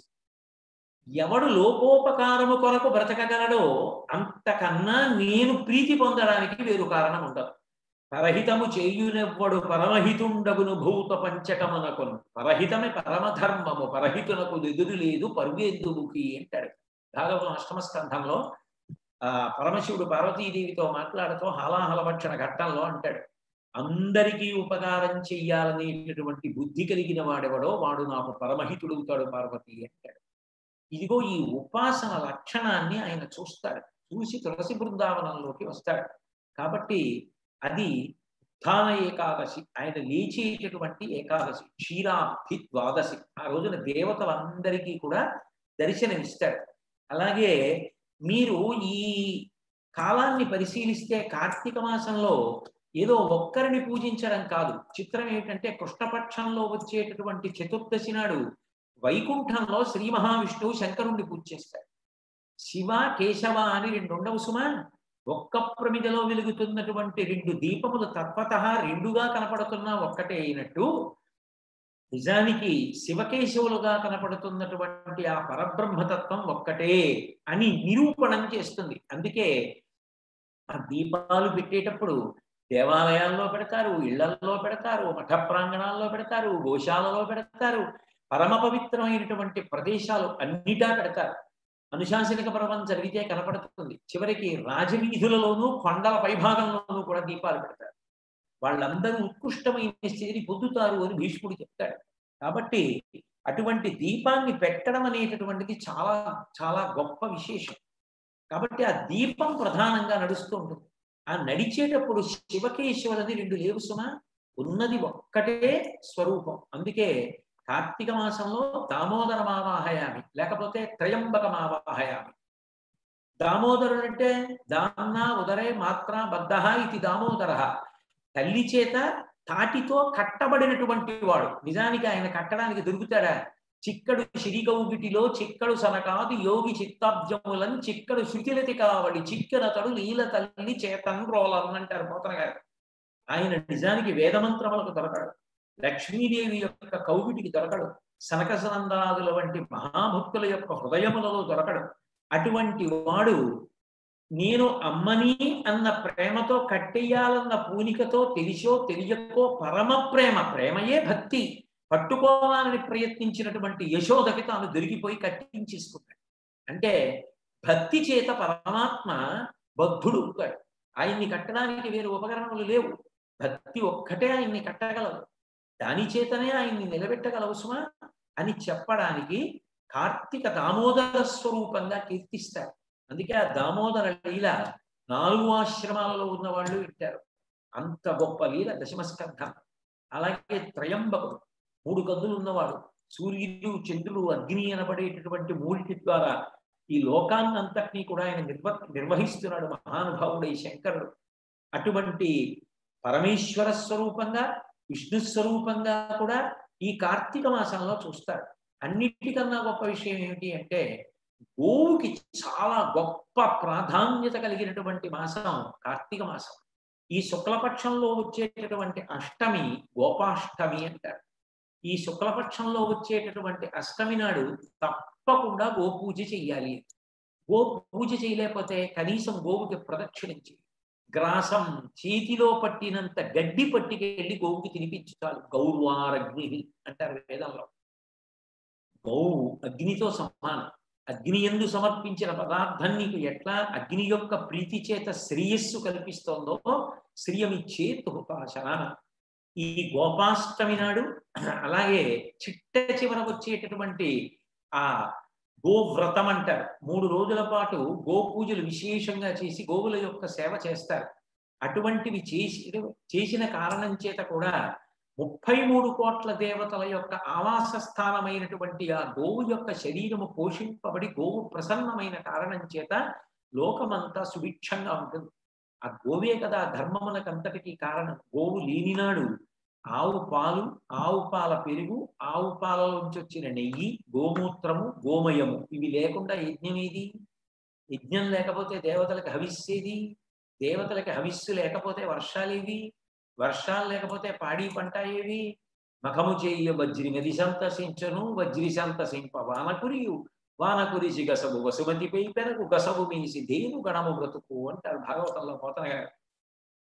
ఎవడు లోకోపకారము కొరకు బ్రతకగలడో అంతకన్నా నేను ప్రీతి పొందడానికి వేరు కారణం ఉండదు. పరహితము చేయునెవ్వడు పరమహితుండగును భూత పంచకమునకును. పరహితమే పరమధర్మము, పరహితునకు ఎదురు లేదు పరుగేందుముఖి అంటాడు భాగవతం అష్టమ స్కంధంలో. పరమశివుడు పార్వతీదేవితో మాట్లాడుతూ హాలాహలభక్షణ ఘట్టంలో అంటాడు, అందరికీ ఉపకారం చెయ్యాలనేటటువంటి బుద్ధి కలిగిన వాడెవడో వాడు నాకు పరమహితుడుగుతాడు పార్వతి అంటాడు. ఇదిగో ఈ ఉపాసన లక్షణాన్ని ఆయన చూస్తాడు. చూసి తులసి బృందావనంలోకి వస్తాడు. కాబట్టి అది ఉత్థాన ఏకాదశి, ఆయన లేచేటటువంటి ఏకాదశి, క్షీరాబ్ధి ద్వాదశి. ఆ రోజున దేవతలందరికీ కూడా దర్శనమిస్తాడు. అలాగే మీరు ఈ కాలాన్ని పరిశీలిస్తే కార్తీక మాసంలో ఏదో ఒక్కరిని పూజించడం కాదు. చిత్రం ఏమిటంటే కృష్ణపక్షంలో వచ్చేటటువంటి చతుర్దశి నాడు వైకుంఠంలో శ్రీ మహావిష్ణువు శంకరుణ్ణి పూజ చేస్తాడు. శివ కేశవ అని రెండు ఉండవు సుమా. ఒక్క ప్రమిదలో వెలుగుతున్నటువంటి రెండు దీపములు తత్వతః రెండుగా కనపడుతున్నా ఒక్కటే అయినట్టు, నిజానికి శివకేశవులుగా కనపడుతున్నటువంటి ఆ పరబ్రహ్మతత్వం ఒక్కటే అని నిరూపణం చేస్తుంది. అందుకే ఆ దీపాలు పెట్టేటప్పుడు దేవాలయాల్లో పెడతారు, ఇళ్లల్లో పెడతారు, మఠ ప్రాంగణాల్లో పెడతారు, గోశాలలో పెడతారు, పరమ పవిత్రమైనటువంటి ప్రదేశాలు అన్నిటా పెడతారు. అనుశాసనిక పర్వం జరిగితే కనపడుతుంది. చివరికి రాజవీధులలోనూ కొండల పైభాగంలోనూ కూడా దీపాలు పెడతారు. వాళ్ళందరూ ఉత్కృష్టమైన స్థితిని పొందుతారు అని భీష్ముడు చెప్తాడు. కాబట్టి అటువంటి దీపాన్ని పెట్టడం అనేటటువంటిది చాలా చాలా గొప్ప విశేషం. కాబట్టి ఆ దీపం ప్రధానంగా నడుస్తూ ఉంటుంది. ఆ నడిచేటప్పుడు శివకేశవులని రెండు లేవు సుమా, ఉన్నది ఒక్కటే స్వరూపం. అందుకే కార్తీక మాసంలో దామోదరమావాహయామి, లేకపోతే త్రయంబకమావాహయామి. దామోదరుడు అంటే దాన్నా ఉదరే మాత్ర బద్ధ ఇది దామోదర, తల్లి చేత తాటితో కట్టబడినటువంటి వాడు. నిజానికి ఆయన కట్టడానికి దొరుకుతాడా? చిక్కడు శిరికౌగిటిలో చిక్కడు సనకాది యోగి చిత్తాబ్జములను చిక్కడు శృతిలతి కావడి చిక్కనతడు లీల తల్లి చేతన్ రోలన్ అంటారు పోతన గారు. ఆయన నిజానికి వేదమంత్రములకు దొరకడు, లక్ష్మీదేవి యొక్క కౌగిటికి దొరకడు, సనకసనందాదుల వంటి మహాభక్తుల యొక్క హృదయములలో దొరకడు. అటువంటి వాడు నేను అమ్మని అన్న ప్రేమతో కట్టెయ్యాలన్న పూనికతో తెలిసో తెలియకో పరమ ప్రేమయే భక్తి పట్టుకోవాలని ప్రయత్నించినటువంటి యశోదకి తాను దొరికిపోయి కట్టించేసుకుంటాడు. అంటే భక్తి చేత పరమాత్మ బద్ధుడు అవుతాడు. ఆయన్ని కట్టడానికి వేరు ఉపకరణములు లేవు. భక్తి ఒక్కటే ఆయన్ని కట్టగలదు. దాని చేతనే ఆయన్ని నిలబెట్టగలవు సుమా అని చెప్పడానికి కార్తీక దామోదర స్వరూపంగా కీర్తిస్తారు. అందుకే ఆ దామోదర లీల 4 ఆశ్రమాలలో ఉన్న వాళ్ళు వింటారు. అంత గొప్ప లీల దశమస్కంధం. అలాగే త్రయంబకుడు 3 కన్నులు ఉన్నవాడు, సూర్యుడు చంద్రుడు అగ్ని అనబడేటటువంటి మూడిటి ద్వారా ఈ లోకాన్నంతటినీ కూడా ఆయన నిర్వహిస్తున్నాడు మహానుభావుడై శంకరుడు. అటువంటి పరమేశ్వర స్వరూపంగా విష్ణు స్వరూపంగా కూడా ఈ కార్తీక మాసంలో చూస్తారు. అన్నిటికన్నా గొప్ప విషయం ఏమిటి అంటే గోవుకి చాలా గొప్ప ప్రాధాన్యత కలిగినటువంటి మాసం కార్తీక మాసం. ఈ శుక్లపక్షంలో వచ్చేటటువంటి అష్టమి గోపాష్టమి అంటారు. ఈ శుక్లపక్షంలో వచ్చేటటువంటి అష్టమి నాడు తప్పకుండా గోపూజ చెయ్యాలి. గోపూజ చేయలేకపోతే కనీసం గోవుకి ప్రదక్షిణించి గ్రాసం చేతిలో పట్టినంత గడ్డి పట్టికెళ్ళి గోవుకి తినిపించాలి. గౌర్వారగ్ని అంటారు వేదంలో. గోవు అగ్నితో సమానం. అగ్ని యందు సమర్పించిన పదార్థం నీకు ఎట్లా అగ్ని యొక్క ప్రీతి చేత శ్రేయస్సు కల్పిస్తోందో శ్రియమిచ్చేత్ హుతాశన. ఈ గోపాష్టమి నాడు అలాగే చిట్ట చివరకు వచ్చేటటువంటి ఆ గోవ్రతం అంటారు. 3 రోజుల పాటు గోపూజలు విశేషంగా చేసి గోవుల యొక్క సేవ చేస్తారు. అటువంటివి చేసిన కారణం చేత కూడా 33 కోట్ల దేవతల యొక్క ఆవాస స్థానమైనటువంటి ఆ గోవు యొక్క శరీరము పోషింపబడి గోవు ప్రసన్నమైన కారణం చేత లోకమంతా సుభిక్షంగా ఉంటుంది. ఆ గోవే కదా ధర్మమునకంతటికీ కారణం. గోవు లేనినాడు ఆవు పాలు, ఆవు పాల పెరుగు, ఆవు పాలలోంచి వచ్చిన నెయ్యి, గోమూత్రము, గోమయము ఇవి లేకుండా యజ్ఞం ఏది? యజ్ఞం లేకపోతే దేవతలకు హవిస్సేది? దేవతలకి హవిస్సు లేకపోతే వర్షాలేవి? వర్షాలు లేకపోతే పాడి పంట ఏవి? మఖము చేయ వజ్రి నది సంతసించను, వజ్రి సంతసింప వానకురియు, వానకురిసి గసబు వసుమతిపై పెనకు గసబు మీసి దేను గణము బ్రతుకు అంటారు భాగవతంలో పోతన గారు.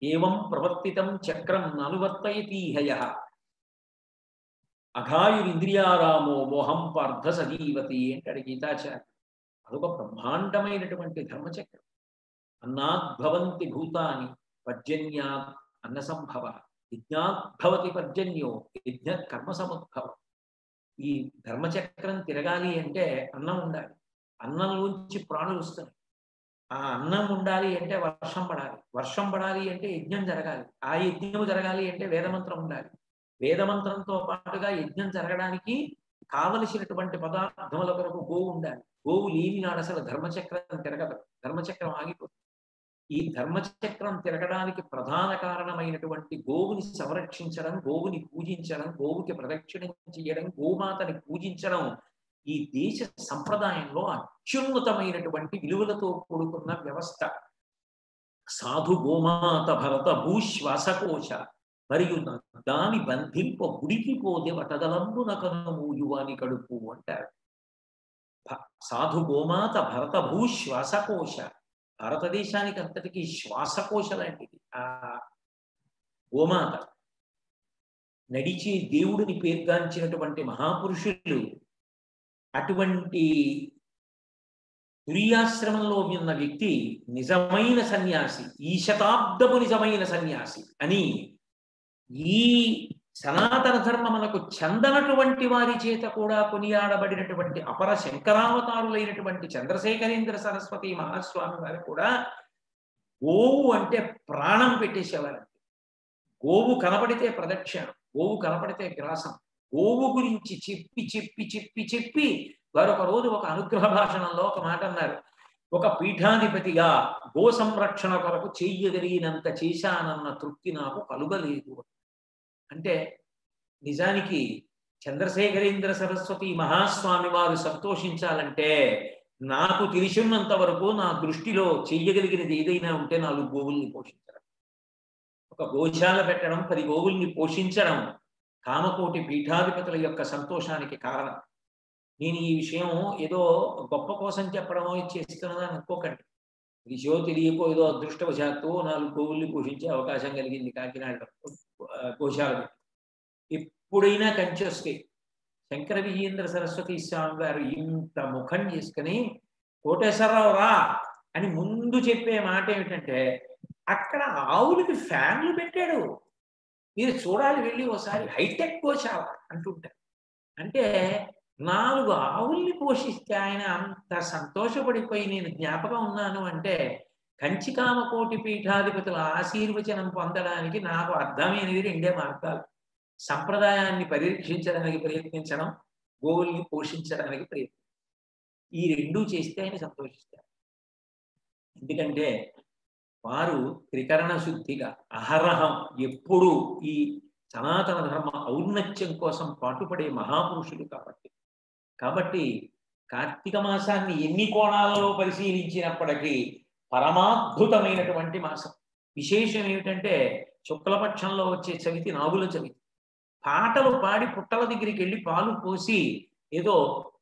ఏవం ప్రవర్తితం చక్రం అనువర్తయతీహయ అఘాయురింద్రియారామో మోహం పార్థ సజీవతి అంటాడు గీతాచార్య. అదొక బ్రహ్మాండమైనటువంటి ధర్మచక్రం. అన్నాద్భవంతి భూతాని పర్జన్యాత్ అన్న సంభవ, యజ్ఞాద్భవతి పర్జన్యో యజ్ఞ కర్మ సముద్భవం. ఈ ధర్మచక్రం తిరగాలి అంటే అన్నం ఉండాలి. అన్నంలోంచి ప్రాణులు వస్తాయి. ఆ అన్నం ఉండాలి అంటే వర్షం పడాలి. వర్షం పడాలి అంటే యజ్ఞం జరగాలి. ఆ యజ్ఞం జరగాలి అంటే వేదమంత్రం ఉండాలి. వేదమంత్రంతో పాటుగా యజ్ఞం జరగడానికి కావలసినటువంటి పదార్థముల కొరకు గోవు ఉండాలి. గోవు లేని నాడు అసలు ధర్మచక్రం తిరగదు. ధర్మచక్రం ఆగిపోతుంది. ఈ ధర్మచక్రం తిరగడానికి ప్రధాన కారణమైనటువంటి గోవుని సంరక్షించడం, గోవుని పూజించడం, గోవుకి ప్రదక్షిణం చేయడం, గోమాతని పూజించడం ఈ దేశ సంప్రదాయంలో అత్యున్నతమైనటువంటి విలువలతో కూడుకున్న వ్యవస్థ. సాధు గోమాత భరత భూశ్వాసకోశ మరియు దాని బంధింప గుడికి పోతే వటదలంబున కనుమూయు అని కడుపు అంటారు. సాధు గోమాత భరత భూశ్వాసకోశ. భారతదేశానికి అంతటికీ శ్వాసకోశ లాంటిది ఆ గోమాత. నడిచే దేవుడిని పేర్గాంచినటువంటి మహాపురుషులు అటువంటి తురియాశ్రమంలో ఉన్న వ్యక్తి నిజమైన సన్యాసి, ఈ శతాబ్దపు నిజమైన సన్యాసి అని ఈ సనాతన ధర్మమునకు చెందనటువంటి వారి చేత కూడా కొనియాడబడినటువంటి అపర శంకరావతారులైనటువంటి చంద్రశేఖరేంద్ర సరస్వతి మహాస్వామి వారు కూడా గోవు అంటే ప్రాణం పెట్టేసేవారండి. గోవు కనపడితే ప్రదక్షిణ, గోవు కనపడితే గ్రాసం. గోవు గురించి చెప్పి చెప్పి చెప్పి చెప్పి వారు ఒక రోజు ఒక అనుగ్రహ భాషణంలో ఒక మాట అన్నారు. ఒక పీఠాధిపతిగా గో సంరక్షణ కొరకు చెయ్యగలిగినంత చేశానన్న తృప్తి నాకు కలుగలేదు. అంటే నిజానికి చంద్రశేఖరేంద్ర సరస్వతి మహాస్వామి వారు సంతోషించాలంటే నాకు తెలిసినంత వరకు నా దృష్టిలో చెయ్యగలిగినది ఏదైనా ఉంటే 4 గోవుల్ని పోషించడం, ఒక గోశాల పెట్టడం, 10 గోవుల్ని పోషించడం కామకోటి పీఠాధిపతుల యొక్క సంతోషానికి కారణం. నేను ఈ విషయం ఏదో గొప్ప కోసం చెప్పడమో చేస్తున్నదని అనుకోకండి. తెలిసో తెలియకో ఏదో అదృష్టవశాత్తు 4 గోవుల్ని పోషించే అవకాశం కలిగింది కాకినాడ గోశాల. ఎప్పుడైనా కంచి వస్తే శంకర విజయేంద్ర సరస్వతి స్వామి గారు ఇంత ముఖం చేసుకుని కోటేశ్వరరావు రా అని ముందు చెప్పే మాట ఏమిటంటే, అక్కడ ఆవులకి ఫ్యాన్లు పెట్టాడు, మీరు చూడాలి వెళ్ళి ఒకసారి, హైటెక్ గోశాల అంటుంటారు. అంటే 4 ఆవుల్ని పోషిస్తే ఆయన అంత సంతోషపడిపోయి నేను జ్ఞాపకం ఉన్నాను అంటే, కంచికామకోటి పీఠాధిపతుల ఆశీర్వచనం పొందడానికి నాకు అర్థమైనది 2 మార్గాలు: సంప్రదాయాన్ని పరిరక్షించడానికి ప్రయత్నించడం, గోవుల్ని పోషించడానికి ప్రయత్నం. ఈ 2 చేస్తే ఆయన సంతోషిస్తారు. ఎందుకంటే వారు త్రికరణ శుద్ధిగా అహరహం ఎప్పుడూ ఈ సనాతన ధర్మ ఔన్నత్యం కోసం పాటుపడే మహాపురుషులు కాబట్టి కార్తీక మాసాన్ని ఎన్ని కోణాలలో పరిశీలించినప్పటికీ పరమాద్భుతమైనటువంటి మాసం. విశేషం ఏమిటంటే శుక్లపక్షంలో వచ్చే చవితి నాగుల చవితి. పాటలు పాడి పుట్టల దగ్గరికి వెళ్ళి పాలు పోసి ఏదో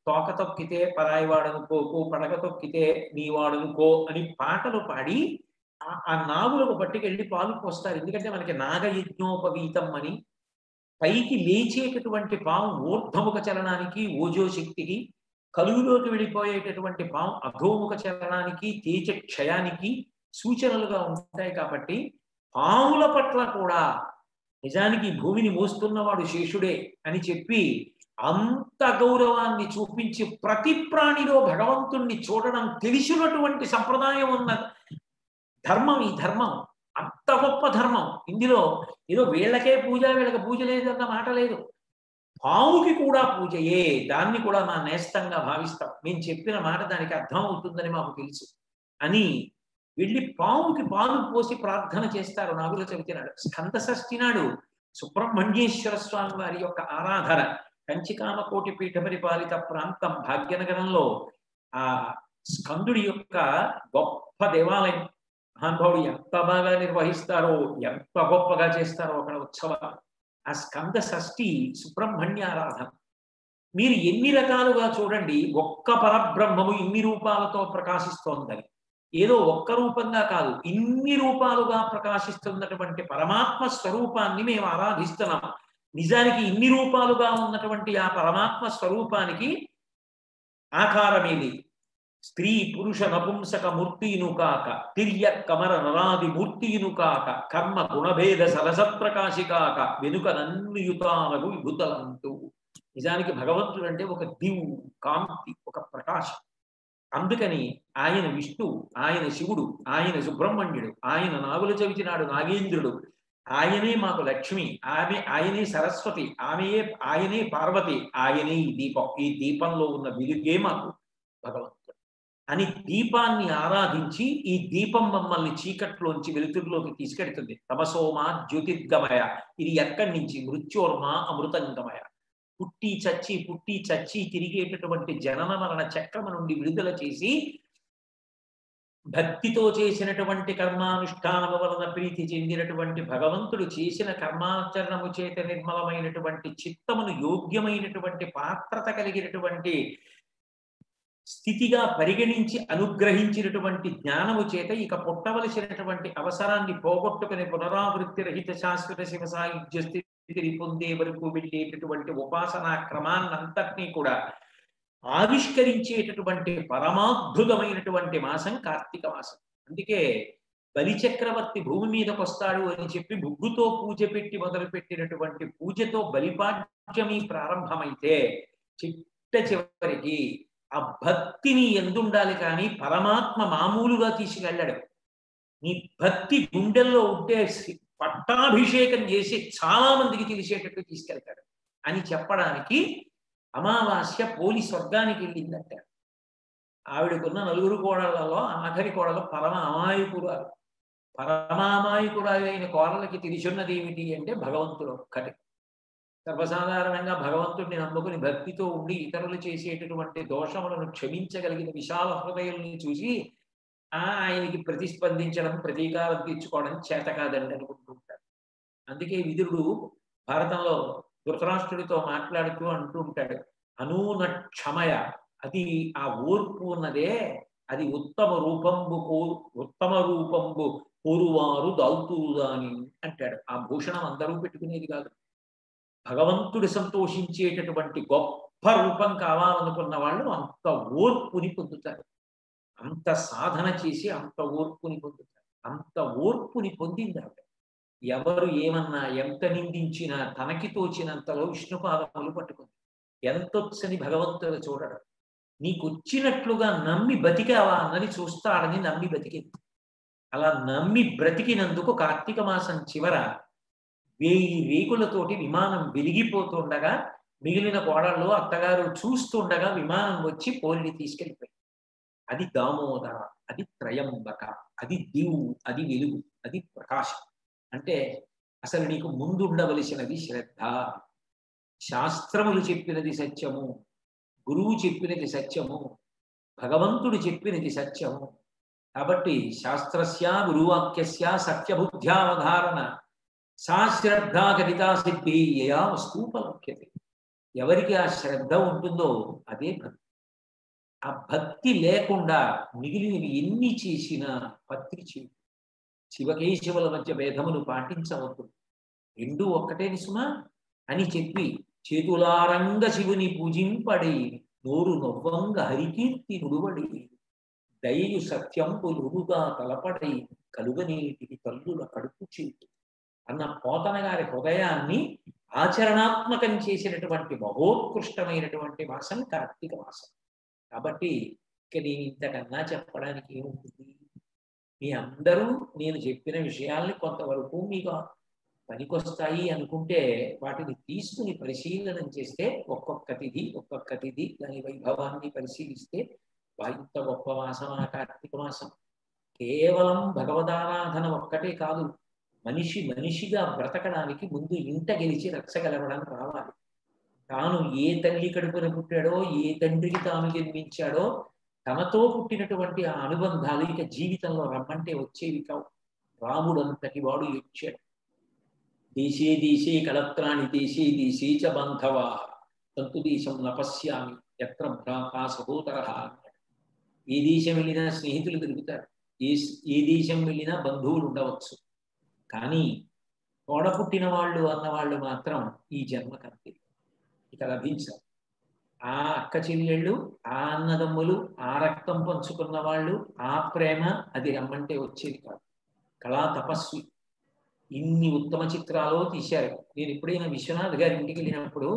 తోక తొక్కితే పరాయి వాడనుకోకు, పడగ తొక్కితే నీ వాడనుకో అని పాటలు పాడి ఆ నాగులకు పట్టుకెళ్ళి పాలు పోస్తారు. ఎందుకంటే మనకి నాగయజ్ఞోపవీతం అని, పైకి లేచేటటువంటి పాము ఊర్ధ్వముఖ చలనానికి ఓజో శక్తికి, కలుగులోకి వెళ్ళిపోయేటటువంటి పాము అధోముఖ చలనానికి తేజ క్షయానికి సూచనలుగా ఉంటాయి. కాబట్టి పాముల పట్ల కూడా నిజానికి భూమిని మోస్తున్నవాడు శేషుడే అని చెప్పి అంత గౌరవాన్ని చూపించి ప్రతి ప్రాణిలో భగవంతుణ్ణి చూడడం తెలిసినటువంటి సంప్రదాయం ఉన్న ధర్మం ఈ ధర్మం. అంత గొప్ప ధర్మం. ఇందులో ఏదో వీళ్ళకే పూజ వీళ్ళకి పూజ లేదన్న మాట లేదు. పావుకి కూడా పూజయే, దాన్ని కూడా నా నేస్తంగా భావిస్తాం. మేము చెప్పిన మాట దానికి అర్థం అవుతుందని మాకు తెలుసు అని వెళ్ళి పావుకి పాలు పోసి ప్రార్థన చేస్తారు నాగుల చవితి నాడు. స్కంద షష్ఠి నాడు సుబ్రహ్మణ్యేశ్వర స్వామి వారి యొక్క ఆరాధన కంచికామకోటి పీఠ పరిపాలిత ప్రాంతం భాగ్యనగరంలో ఆ స్కందుడి యొక్క గొప్ప దేవాలయం. మహానుభావుడు ఎంత బాగా నిర్వహిస్తారో, ఎంత గొప్పగా చేస్తారో అక్కడ ఉత్సవాలు. ఆ స్కంద షష్ఠి సుబ్రహ్మణ్యారాధన మీరు ఎన్ని రకాలుగా చూడండి, ఒక్క పరబ్రహ్మము ఇన్ని రూపాలతో ప్రకాశిస్తోందని. ఏదో ఒక్క రూపంగా కాదు, ఇన్ని రూపాలుగా ప్రకాశిస్తున్నటువంటి పరమాత్మ స్వరూపాన్ని మేము ఆరాధిస్తున్నాం. నిజానికి ఇన్ని రూపాలుగా ఉన్నటువంటి ఆ పరమాత్మ స్వరూపానికి ఆకారమేది? స్త్రీ పురుష నపుంసక మూర్తియును కాక, తిర్య కమర నరాది మూర్తియును కాక, కర్మ గుణభేద సరసప్రకాశి కాక, వెనుక నన్నుయుతానగు విభుతలంటూ. నిజానికి భగవంతుడు అంటే ఒక దివు, కాంతి, ఒక ప్రకాశం. అందుకని ఆయన విష్ణువు, ఆయన శివుడు, ఆయన సుబ్రహ్మణ్యుడు, ఆయన నాగుల చవితి నాడు నాగేంద్రుడు, ఆయనే మాకు లక్ష్మి, ఆయనే సరస్వతి, ఆయనే పార్వతి, ఆయనే ఈ దీపం. ఈ దీపంలో ఉన్న వెలుగే మాకు భగవంతుడు అని దీపాన్ని ఆరాధించి, ఈ దీపం మమ్మల్ని చీకట్లోంచి వెలుతురులోకి తీసుకెడుతుంది. తమసోమా జ్యోతిర్గమయ. ఇది ఎక్కడి నుంచి? మృత్యోర్మ అమృతంగమయ. పుట్టి చచ్చి తిరిగేటటువంటి జనన మరణ చక్రమ నుండి విడుదల చేసి, భక్తితో చేసినటువంటి కర్మానుష్ఠానము వలన ప్రీతి చెందినటువంటి భగవంతుడు చేసిన కర్మాచరణము చేత నిర్మలమైనటువంటి చిత్తమును యోగ్యమైనటువంటి పాత్రత కలిగినటువంటి స్థితిగా పరిగణించి అనుగ్రహించినటువంటి జ్ఞానము చేత ఇక పుట్టవలసినటువంటి అవసరాన్ని పోగొట్టుకుని పునరావృత్తి రహిత శాశ్వత శివ సాయుధ్య స్థితిని పొందే వరకు వెళ్ళేటటువంటి ఉపాసనా క్రమాన్నంతటినీ కూడా ఆవిష్కరించేటటువంటి పరమాద్భుతమైనటువంటి మాసం కార్తీక మాసం. అందుకే బలిచక్రవర్తి భూమి మీదకి వస్తాడు అని చెప్పి ముగ్గుతో పూజ పెట్టి మొదలుపెట్టినటువంటి పూజతో బలిపాడ్యమి ప్రారంభమైతే చిట్ట చివరికి ఆ భక్తిని ఎందుండాలి కానీ పరమాత్మ మామూలుగా తీసుకెళ్ళాడు. నీ భక్తి గుండెల్లో ఉంటే పట్టాభిషేకం చేసి చాలా మందికి తెలిసేటట్టు తీసుకెళ్తాడు అని చెప్పడానికి అమావాస్య పోలి స్వర్గానికి వెళ్ళిందంట. ఆవిడకున్న 4 కోడళ్లలో ఆఖరి కోడలు పరమ అమాయకురాలు. పరమామాయకురాలు అయిన కోడలకి తెలిసిన్నది ఏమిటి అంటే భగవంతుడు ఒక్కటే. సర్వసాధారణంగా భగవంతుడిని నమ్ముకుని భక్తితో ఉండి ఇతరులు చేసేటటువంటి దోషములను క్షమించగలిగిన విశాల హృదయాన్ని చూసి ఆయనకి ప్రతిస్పందించడం, ప్రతీకారం తీర్చుకోవడం చేత కాదండి అనుకుంటూ ఉంటాడు. అందుకే విదురుడు భారతంలో ధృతరాష్ట్రుడితో మాట్లాడుతూ అంటూ ఉంటాడు, అనూన క్షమయ. అది ఆ ఓర్పు ఉన్నదే అది ఉత్తమ రూపంబు కోరువారు దాల్తురుదాని అంటాడు. ఆ భూషణం అందరూ పెట్టుకునేది కాదు. భగవంతుడు సంతోషించేటటువంటి గొప్ప రూపం కావాలనుకున్న వాళ్ళు అంత ఓర్పుని పొందుతారు. అంత సాధన చేసి అంత ఓర్పుని పొందుతారు. అంత ఓర్పుని పొందింది ఆవిడ. ఎవరు ఏమన్నా ఎంత నిందించినా తనకి తోచినంతలో విష్ణుపాదములు పట్టుకుంది. ఎంతొచ్చని భగవంతుడు చూడడం. నీకొచ్చినట్లుగా నమ్మి బతికావా అన్నది చూస్తాడని నమ్మి బతికింది. అలా నమ్మి బ్రతికినందుకు కార్తీక మాసం చివర 1000 రేకులతోటి విమానం వెలిగిపోతుండగా మిగిలిన కోడళ్ళు అత్తగారు చూస్తుండగా విమానం వచ్చి పోలిని తీసుకెళ్ళిపోయింది. అది దామోదర, అది త్రయంబక, అది దివు, అది వెలుగు, అది ప్రకాశం. అంటే అసలు నీకు ముందుండవలసినది శ్రద్ధ. శాస్త్రములు చెప్పినది సత్యము, గురువు చెప్పినది సత్యము, భగవంతుడు చెప్పినది సత్యము. కాబట్టి శాస్త్రస్య గురువాక్యస్య సత్యబుద్ధ్యావధారణ సా శ్రద్ధ గణితా సిద్ధి యయా వస్తూపలభ్యతే. ఎవరికి ఆ శ్రద్ధ ఉంటుందో అదే భక్తి. ఆ భక్తి లేకుండా మిగిలినవి ఎన్ని చేసినా పత్రి చేయి. శివకేశవుల మధ్య భేదములు పాటించవద్దు, రెండూ ఒక్కటే నిసుమా అని చెప్పి చేతులారంగ శివుని పూజింపడి నోరు నవ్వంగ హరికీర్తి నుడువడి దయయు సత్యంపులుగా తలపడి కలుగనీటికి తల్లుల కడుపు చేతు అన్న పోతన గారి హృదయాన్ని ఆచరణాత్మకం చేసినటువంటి మహోత్కృష్టమైనటువంటి మాసం కార్తీక మాసం. కాబట్టి ఇక నేను ఇంతకన్నా చెప్పడానికి ఏముంటుంది? మీ అందరూ నేను చెప్పిన విషయాల్ని కొంతవరకు మీకు పనికొస్తాయి అనుకుంటే వాటిని తీసుకుని పరిశీలనం చేస్తే ఒక్కొక్క తిథి దాని వైభవాన్ని పరిశీలిస్తే ఇంత గొప్ప మాసం ఆ కార్తీక మాసం. కేవలం భగవదారాధన ఒక్కటే కాదు, మనిషిగా బ్రతకడానికి ముందు ఇంట గెలిచి రక్షగలవడం రావాలి. తాను ఏ తల్లి కడుపున పుట్టాడో, ఏ తండ్రికి తాను జన్మించాడో, తనతో పుట్టినటువంటి ఆ అనుబంధాలు ఇక జీవితంలో రమ్మంటే వచ్చేవి కావు. రాముడంతటి వాడు వచ్చాడు. దేశే దేశే కళత్రాణి దేశే దేశే చ బాంధవా తంతు దేశం నపశ్యామి ఎత్ర భ్రాతా సహోదర. ఏ దేశం వెళ్ళినా స్నేహితులు దొరుకుతారు, ఏ దేశం వెళ్ళినా బంధువులు ఉండవచ్చు. కానీ తోడ పుట్టిన వాళ్ళు అన్నవాళ్ళు మాత్రం ఈ జన్మకంతే ఇక లభించారు. ఆ అక్క చెల్లెళ్ళు, ఆ అన్నదమ్ములు, ఆ రక్తం పంచుకున్న వాళ్ళు, ఆ ప్రేమ అది రమ్మంటే వచ్చేది కాదు. కళా తపస్వి ఇన్ని ఉత్తమ చిత్రాలు తీశారు. నేను ఎప్పుడైనా విశ్వనాథ్ గారి ఇంటికి వెళ్ళినప్పుడు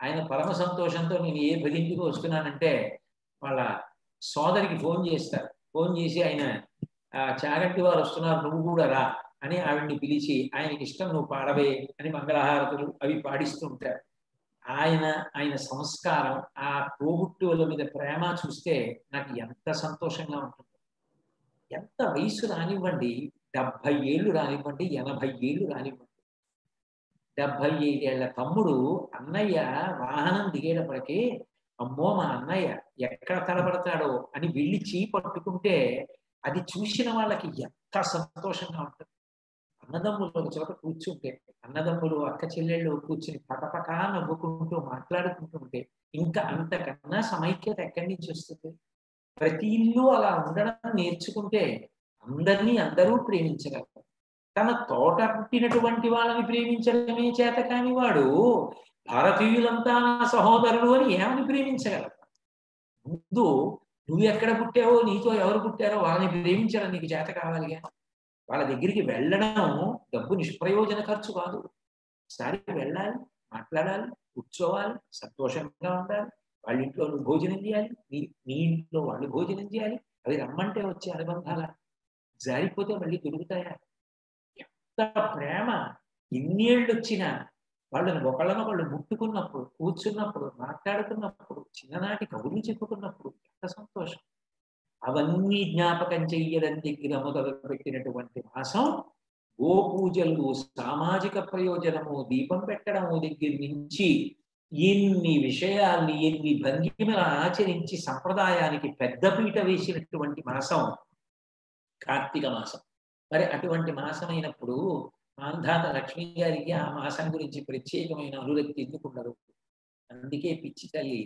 ఆయన పరమ సంతోషంతో నేను ఏ భజంతికి వస్తున్నానంటే వాళ్ళ సోదరికి ఫోన్ చేస్తారు. ఫోన్ చేసి ఆయన చాగంటి వారు వస్తున్నారు, నువ్వు కూడా రా అని ఆవిడ్ని పిలిచి ఆయనకి ఇష్టం నువ్వు పాడవే అని మంగళహారతులు అవి పాడిస్తుంటారు. ఆయన సంస్కారం, ఆ తోబుట్టువుల మీద ప్రేమ చూస్తే నాకు ఎంత సంతోషంగా ఉంటుంది. ఎంత వయసు రానివ్వండి, 70 ఏళ్ళు రానివ్వండి, 80 ఏళ్ళు రానివ్వండి, 75 ఏళ్ల తమ్ముడు అన్నయ్య వాహనం దిగేటప్పటికీ అమ్మో మా అన్నయ్య ఎక్కడ తడబడతాడో అని వెళ్ళి చేయి పట్టుకుంటే అది చూసిన వాళ్ళకి ఎంత సంతోషంగా ఉంటుంది. అన్నదమ్ములు ఒక చోట కూర్చుంటే, అన్నదమ్ములు అక్క చెల్లెళ్ళు కూర్చుని పటపటా నవ్వుకుంటూ మాట్లాడుకుంటుంటే ఇంకా అంతకన్నా సమైక్యత ఎక్కడి నుంచి వస్తుంది? ప్రతి ఇల్లు అలా ఉండడం నేర్చుకుంటే అందరినీ అందరూ ప్రేమించగలరు. తన తోట పుట్టినటువంటి వాళ్ళని ప్రేమించడమే చేత కాని వాడు భారతీయులంతా సహోదరులు అని ఏమని ప్రేమించగలరు? ముందు నువ్వు ఎక్కడ పుట్టావో, నీతో ఎవరు పుట్టారో వాళ్ళని ప్రేమించడం నీకు చేత కావాలిగా. వాళ్ళ దగ్గరికి వెళ్ళడం డబ్బు నిష్ప్రయోజన ఖర్చు కాదు. ఒకసారి వెళ్ళాలి, మాట్లాడాలి, కూర్చోవాలి, సంతోషంగా ఉండాలి. వాళ్ళ ఇంట్లో నువ్వు భోజనం చేయాలి, నీ ఇంట్లో వాళ్ళు భోజనం చేయాలి. అవి రమ్మంటే వచ్చే అనుబంధాల జారిపోతే మళ్ళీ దొరుకుతాయా? ఎంత ప్రేమ! ఎన్నేళ్ళు వచ్చినా వాళ్ళని ఒకళ్ళనొకళ్ళు ముట్టుకున్నప్పుడు, కూర్చున్నప్పుడు, మాట్లాడుకున్నప్పుడు, చిన్ననాటి కబుర్లు చెప్పుకున్నప్పుడు ఎంత సంతోషం! అవన్నీ జ్ఞాపకం చెయ్యడం దగ్గర మొదలు పెట్టినటువంటి మాసం గోపూజలు, సామాజిక ప్రయోజనము, దీపం పెట్టడము దగ్గర నుంచి ఎన్ని విషయాల్ని, ఎన్ని భంగిమలు ఆచరించి సంప్రదాయానికి పెద్దపీట వేసినటువంటి మాసం కార్తీక మాసం. మరి అటువంటి మాసం అయినప్పుడు మాంధాత లక్ష్మీ గారికి ఆ మాసం గురించి ప్రత్యేకమైన అనురక్తి ఎందుకున్నారు? అందుకే పిచ్చి తల్లి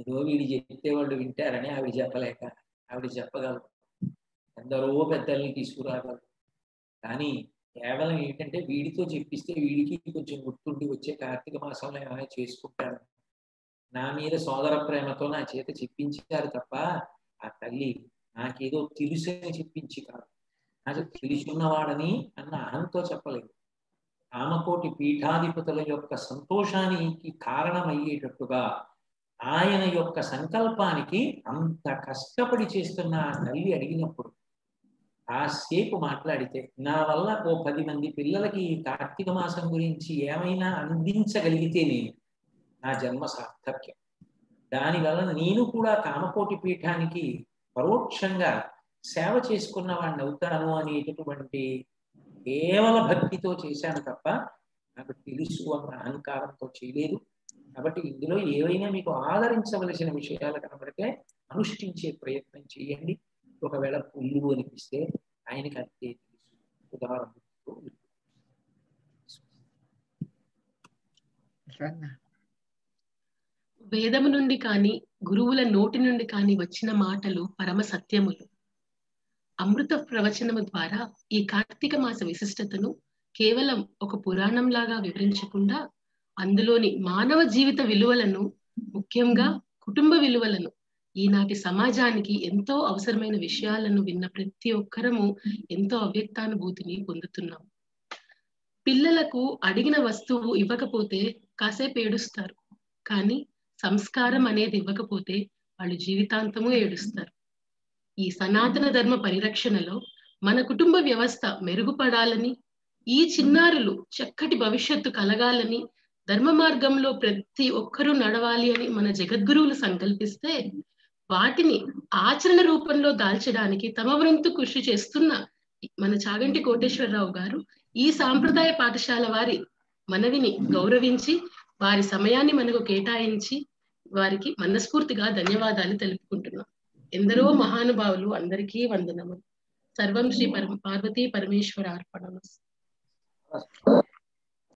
ఏదో వీడి చెప్తే వాళ్ళు వింటారని ఆవిడ చెప్పలేక ఆవిడ చెప్పగలరు, ఎందరో పెద్దల్ని తీసుకురాగలరు. కానీ కేవలం ఏంటంటే వీడితో చెప్పిస్తే వీడికి కొంచెం గుర్తుండి వచ్చే కార్తీక మాసంలో ఏమైనా చేసుకుంటారు. నా మీద సోదర ప్రేమతో నా చేత చెప్పించారు తప్ప ఆ తల్లి నాకేదో తెలుసని చెప్పించి కాదు, నాకు తెలుసున్నవాడని అన్న అహంతో చెప్పలేదు. కామకోటి పీఠాధిపతుల యొక్క సంతోషానికి కారణమయ్యేటట్టుగా ఆయన యొక్క సంకల్పానికి అంత కష్టపడి చేస్తున్న ఆ తల్లి అడిగినప్పుడు కాసేపు మాట్లాడితే నా వల్ల ఓ 10 మంది పిల్లలకి ఈ కార్తీక మాసం గురించి ఏమైనా అందించగలిగితే నేను నా జన్మ సార్థక్యం. దానివల్ల నేను కూడా కామకోటి పీఠానికి పరోక్షంగా సేవ చేసుకున్న వాడిని అవుతాను అనేటటువంటి కేవల భక్తితో చేశాను తప్ప నాకు తెలుసు అన్న అహంకారంతో చేయలేదు. కాబట్టి ఇందులో ఏవైనా మీకు ఆదరించవలసిన విషయాలు కనబడితే అనుష్ఠించే ప్రయత్నం చేయండి. ఒకవేళ పుల్లు అనిపిస్తే ఆయనకి అంతే తెలుసు. ఉదాహరణకు వేదము నుండి కాని గురువుల నోటి నుండి కాని వచ్చిన మాటలు పరమ సత్యములు. అమృత ప్రవచనము ద్వారా ఈ కార్తీక మాస విశిష్టతను కేవలం ఒక పురాణంలాగా వివరించకుండా అందులోని మానవ జీవిత విలువలను, ముఖ్యంగా కుటుంబ విలువలను, ఈనాటి సమాజానికి ఎంతో అవసరమైన విషయాలను విన్న ప్రతి ఒక్కరము ఎంతో అవ్యక్తానుభూతిని పొందుతున్నాం. పిల్లలకు అడిగిన వస్తువు ఇవ్వకపోతే కాసేపు ఏడుస్తారు, కానీ సంస్కారం అనేది ఇవ్వకపోతే వాళ్ళు జీవితాంతము ఏడుస్తారు. ఈ సనాతన ధర్మ పరిరక్షణలో మన కుటుంబ వ్యవస్థ మెరుగుపడాలని, ఈ చిన్నారులు చక్కటి భవిష్యత్తు కలగాలని, ధర్మ మార్గంలో ప్రతి ఒక్కరూ నడవాలి అని మన జగద్గురువులు సంకల్పిస్తే వాటిని ఆచరణ రూపంలో దాల్చడానికి తమ వంతు కృషి చేస్తున్న మన చాగంటి కోటేశ్వరరావు గారు ఈ సాంప్రదాయ పాఠశాల వారి మనవిని గౌరవించి వారి సమయాన్ని మనకు కేటాయించి వారికి మనస్ఫూర్తిగా ధన్యవాదాలు తెలుపుకుంటున్నాం. ఎందరో మహానుభావులు అందరికీ వందనములు. సర్వం శ్రీ పార్వతీ పరమేశ్వర అర్పణమస్తు.